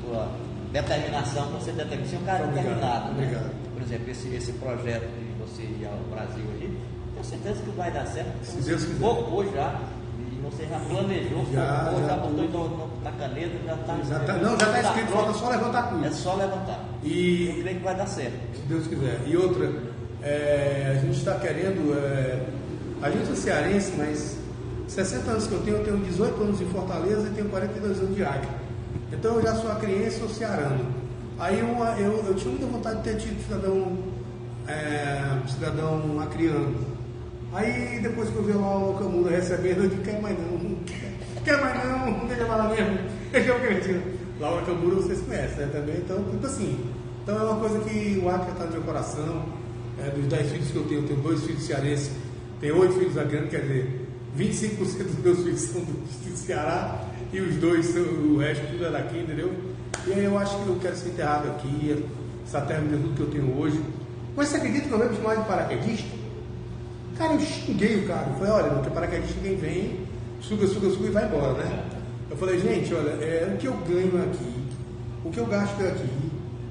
tua determinação, você é um cara determinado. Obrigado. Né? Por exemplo, esse projeto de você ir ao Brasil aí, tenho certeza que vai dar certo. Se Deus quiser. Focou já. E você já planejou, já botou na caneta, já está escrito, falta só levantar a cruz. É só levantar. E eu creio que vai dar certo. Se Deus quiser. E outra, a gente está querendo, a gente é cearense, mas 60 anos que eu tenho 18 anos em Fortaleza e tenho 42 anos de Acre. Então eu já sou acreense ou cearano. Aí eu tinha muita vontade de ter tido cidadão acreano. Aí depois que eu vi lá o Camula recebendo, eu disse, quer mais não, deixa eu falar mesmo, deixa eu acreditar. Laura Camula vocês conhecem, né, também, então, tipo assim, então é uma coisa que o Acre está no meu coração, dos 10 filhos que eu tenho 2 filhos cearenses, tenho 8 filhos acreanos, quer dizer, 25% dos meus filhos são do Ceará, e os 2, o resto tudo é daqui, entendeu? E aí eu acho que eu quero ser enterrado aqui, essa terra me deu tudo que eu tenho hoje. Mas você acredita que eu lembro de mais de paraquedista? Cara, eu xinguei o cara. Eu falei, olha, porque paraquedista ninguém vem, suga e vai embora, né? Eu falei, gente, olha, o que eu ganho aqui, o que eu gasto aqui,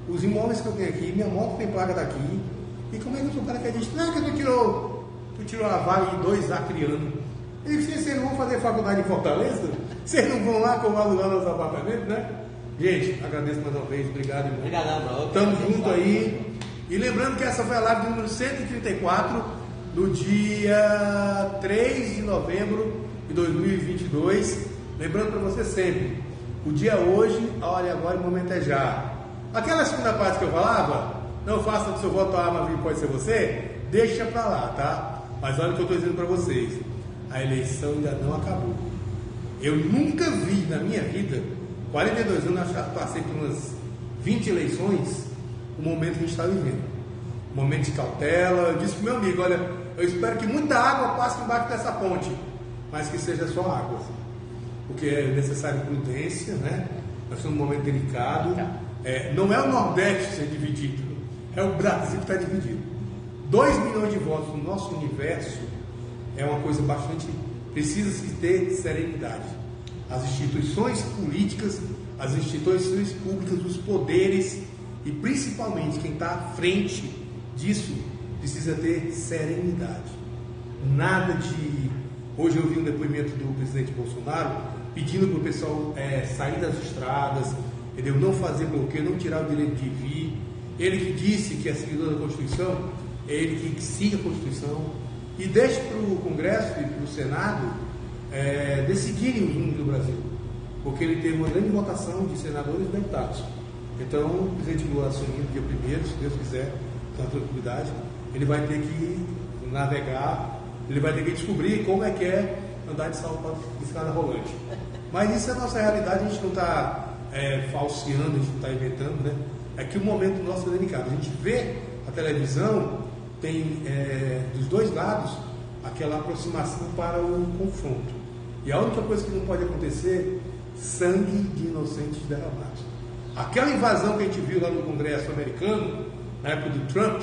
os imóveis que eu tenho aqui, minha moto tem placa daqui, e como é que eu sou paraquedista? Não, que tu tirou a vaga de 2 acrianos. Ele disse, vocês não vão fazer faculdade em Fortaleza? Vocês não vão lá que eu vou alugar nos apartamentos, né? Gente, agradeço mais uma vez, obrigado, irmão. Obrigadão, bro. Tamo junto aí. E lembrando que essa foi a live número 134, do dia 3 de novembro de 2022. Lembrando para você sempre, o dia hoje, olha, agora o momento é já. Aquela segunda parte que eu falava, não faça do seu voto a arma, pode ser você, deixa para lá, tá? Mas olha o que eu estou dizendo para vocês, a eleição ainda não acabou. Eu nunca vi na minha vida, 42 anos, eu já passei por umas 20 eleições, o momento que a gente está vivendo. Um momento de cautela. Eu disse para o meu amigo, olha, eu espero que muita água passe embaixo dessa ponte, mas que seja só água, porque é necessário prudência, né? Nós estamos num momento delicado. Não é o Nordeste ser dividido, é o Brasil que está dividido. 2 milhões de votos no nosso universo é uma coisa bastante... Precisa-se ter serenidade. As instituições políticas, as instituições públicas, os poderes e principalmente quem está à frente disso precisa ter serenidade. Nada de... Hoje eu vi um depoimento do presidente Bolsonaro pedindo para o pessoal sair das estradas, entendeu? Não fazer bloqueio, não tirar o direito de vir. Ele que disse que é seguidor da Constituição, é ele que siga a Constituição e deixe para o Congresso e para o Senado decidirem os rumos do Brasil, porque ele teve uma grande votação de senadores e deputados. Então, o presidente Lula assumindo dia 1º, se Deus quiser, com tranquilidade, ele vai ter que navegar, ele vai ter que descobrir como é que é andar de salto de escada rolante. Mas isso é a nossa realidade, a gente não está falseando, a gente não está inventando, né? É que o momento nosso é delicado. A gente vê a televisão, tem dos dois lados aquela aproximação para o confronto. E a única coisa que não pode acontecer, sangue de inocentes derramados. Aquela invasão que a gente viu lá no Congresso americano, na época do Trump,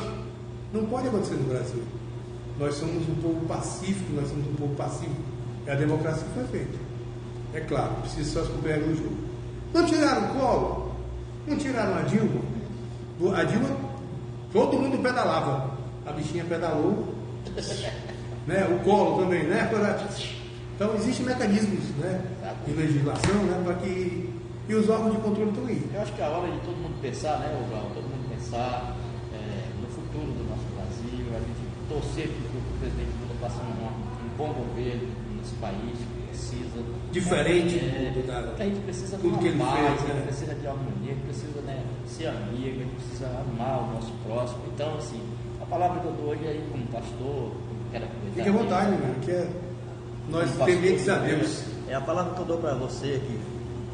não pode acontecer no Brasil. Nós somos um povo pacífico, nós somos um povo passivo. É a democracia que foi feita. É claro, precisa só esconder no jogo. Não tiraram o Collor, não tiraram a Dilma. A Dilma, todo mundo pedalava. A bichinha pedalou, né? O Collor também, né? Então existem mecanismos, né, de legislação, né, para que... E os órgãos de controle estão aí. Eu acho que é a hora de todo mundo pensar, né, João? Todo mundo pensar no futuro do nosso Brasil, a gente torcer que o presidente Lula faça um bom governo nesse país, que precisa. Diferente porque a gente precisa tudo que ele paz, fez, a gente né? precisa de harmonia, a gente precisa, né, ser amigo, a gente precisa amar o nosso próximo. Então, assim, a palavra que eu dou hoje aí como pastor, quero aproveitar. Fique à vontade, né? Que nós tementes a Deus. É a palavra que eu dou para você que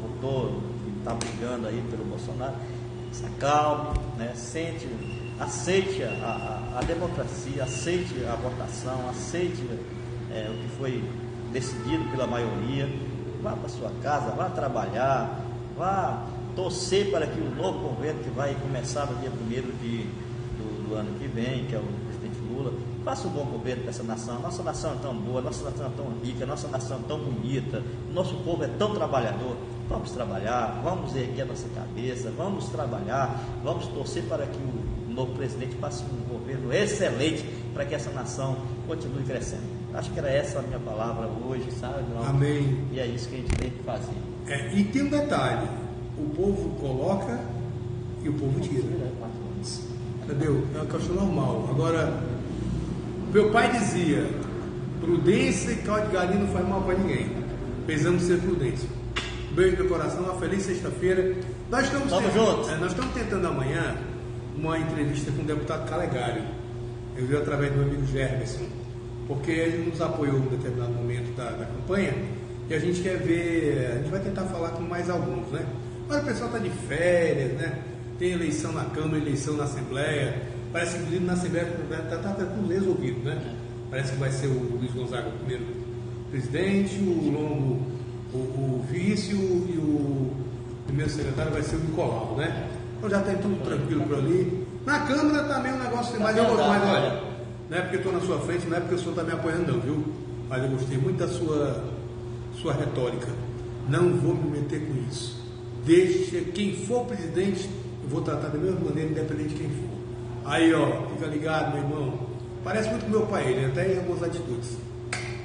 votou, que está brigando aí pelo Bolsonaro. Se acalme, né? Aceite a democracia, aceite a votação, aceite o que foi decidido pela maioria. Vá para sua casa, vá trabalhar, vá torcer para que o novo governo que vai começar no dia 1º do ano que vem, que é o presidente Lula, faça um bom governo para essa nação. Nossa nação é tão boa, nossa nação é tão rica, nossa nação é tão bonita, o nosso povo é tão trabalhador. Vamos trabalhar, vamos erguer a nossa cabeça, vamos trabalhar, vamos torcer para que o novo presidente faça um governo excelente para que essa nação continue crescendo. Acho que era essa a minha palavra hoje, sabe? Amém. E é isso que a gente tem que fazer. E tem um detalhe, o povo coloca e o povo tira. Entendeu? É uma questão normal. Agora, meu pai dizia, Prudência e caldo de galinha não faz mal para ninguém. Precisamos ser prudentes. Beijo no coração, uma feliz sexta-feira. Nós estamos tentando amanhã uma entrevista com o deputado Calegari. Eu vi através do meu amigo Gerberson, porque ele nos apoiou em um determinado momento da campanha e a gente quer ver, a gente vai tentar falar com mais alguns, né? Mas o pessoal está de férias, né? Tem eleição na Câmara, eleição na Assembleia. Parece que inclusive na Assembleia está tudo resolvido, né? Parece que vai ser o Luiz Gonzaga o primeiro presidente, o Longo o vice e o primeiro secretário vai ser o Nicolau, né? Então já está tudo tranquilo por ali. Na Câmara também um negócio mais, eu gosto mais, olha, não é porque eu estou na sua frente, não é porque o senhor está me apoiando não, viu? Mas eu gostei muito da sua retórica. Não vou me meter com isso. Deixa quem for presidente, eu vou tratar da mesma maneira, independente de quem for. Aí, ó, fica ligado, meu irmão. Parece muito com meu pai, ele até em algumas atitudes.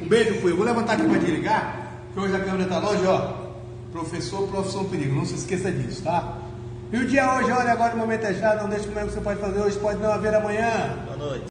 Um beijo, fui. Eu vou levantar aqui para te ligar, que hoje a câmera está longe, ó. Professor, profissão perigo, não se esqueça disso, tá? E o dia hoje, olha, agora o momento é chave, não deixe como é que você pode fazer hoje, pode não haver amanhã. Boa noite.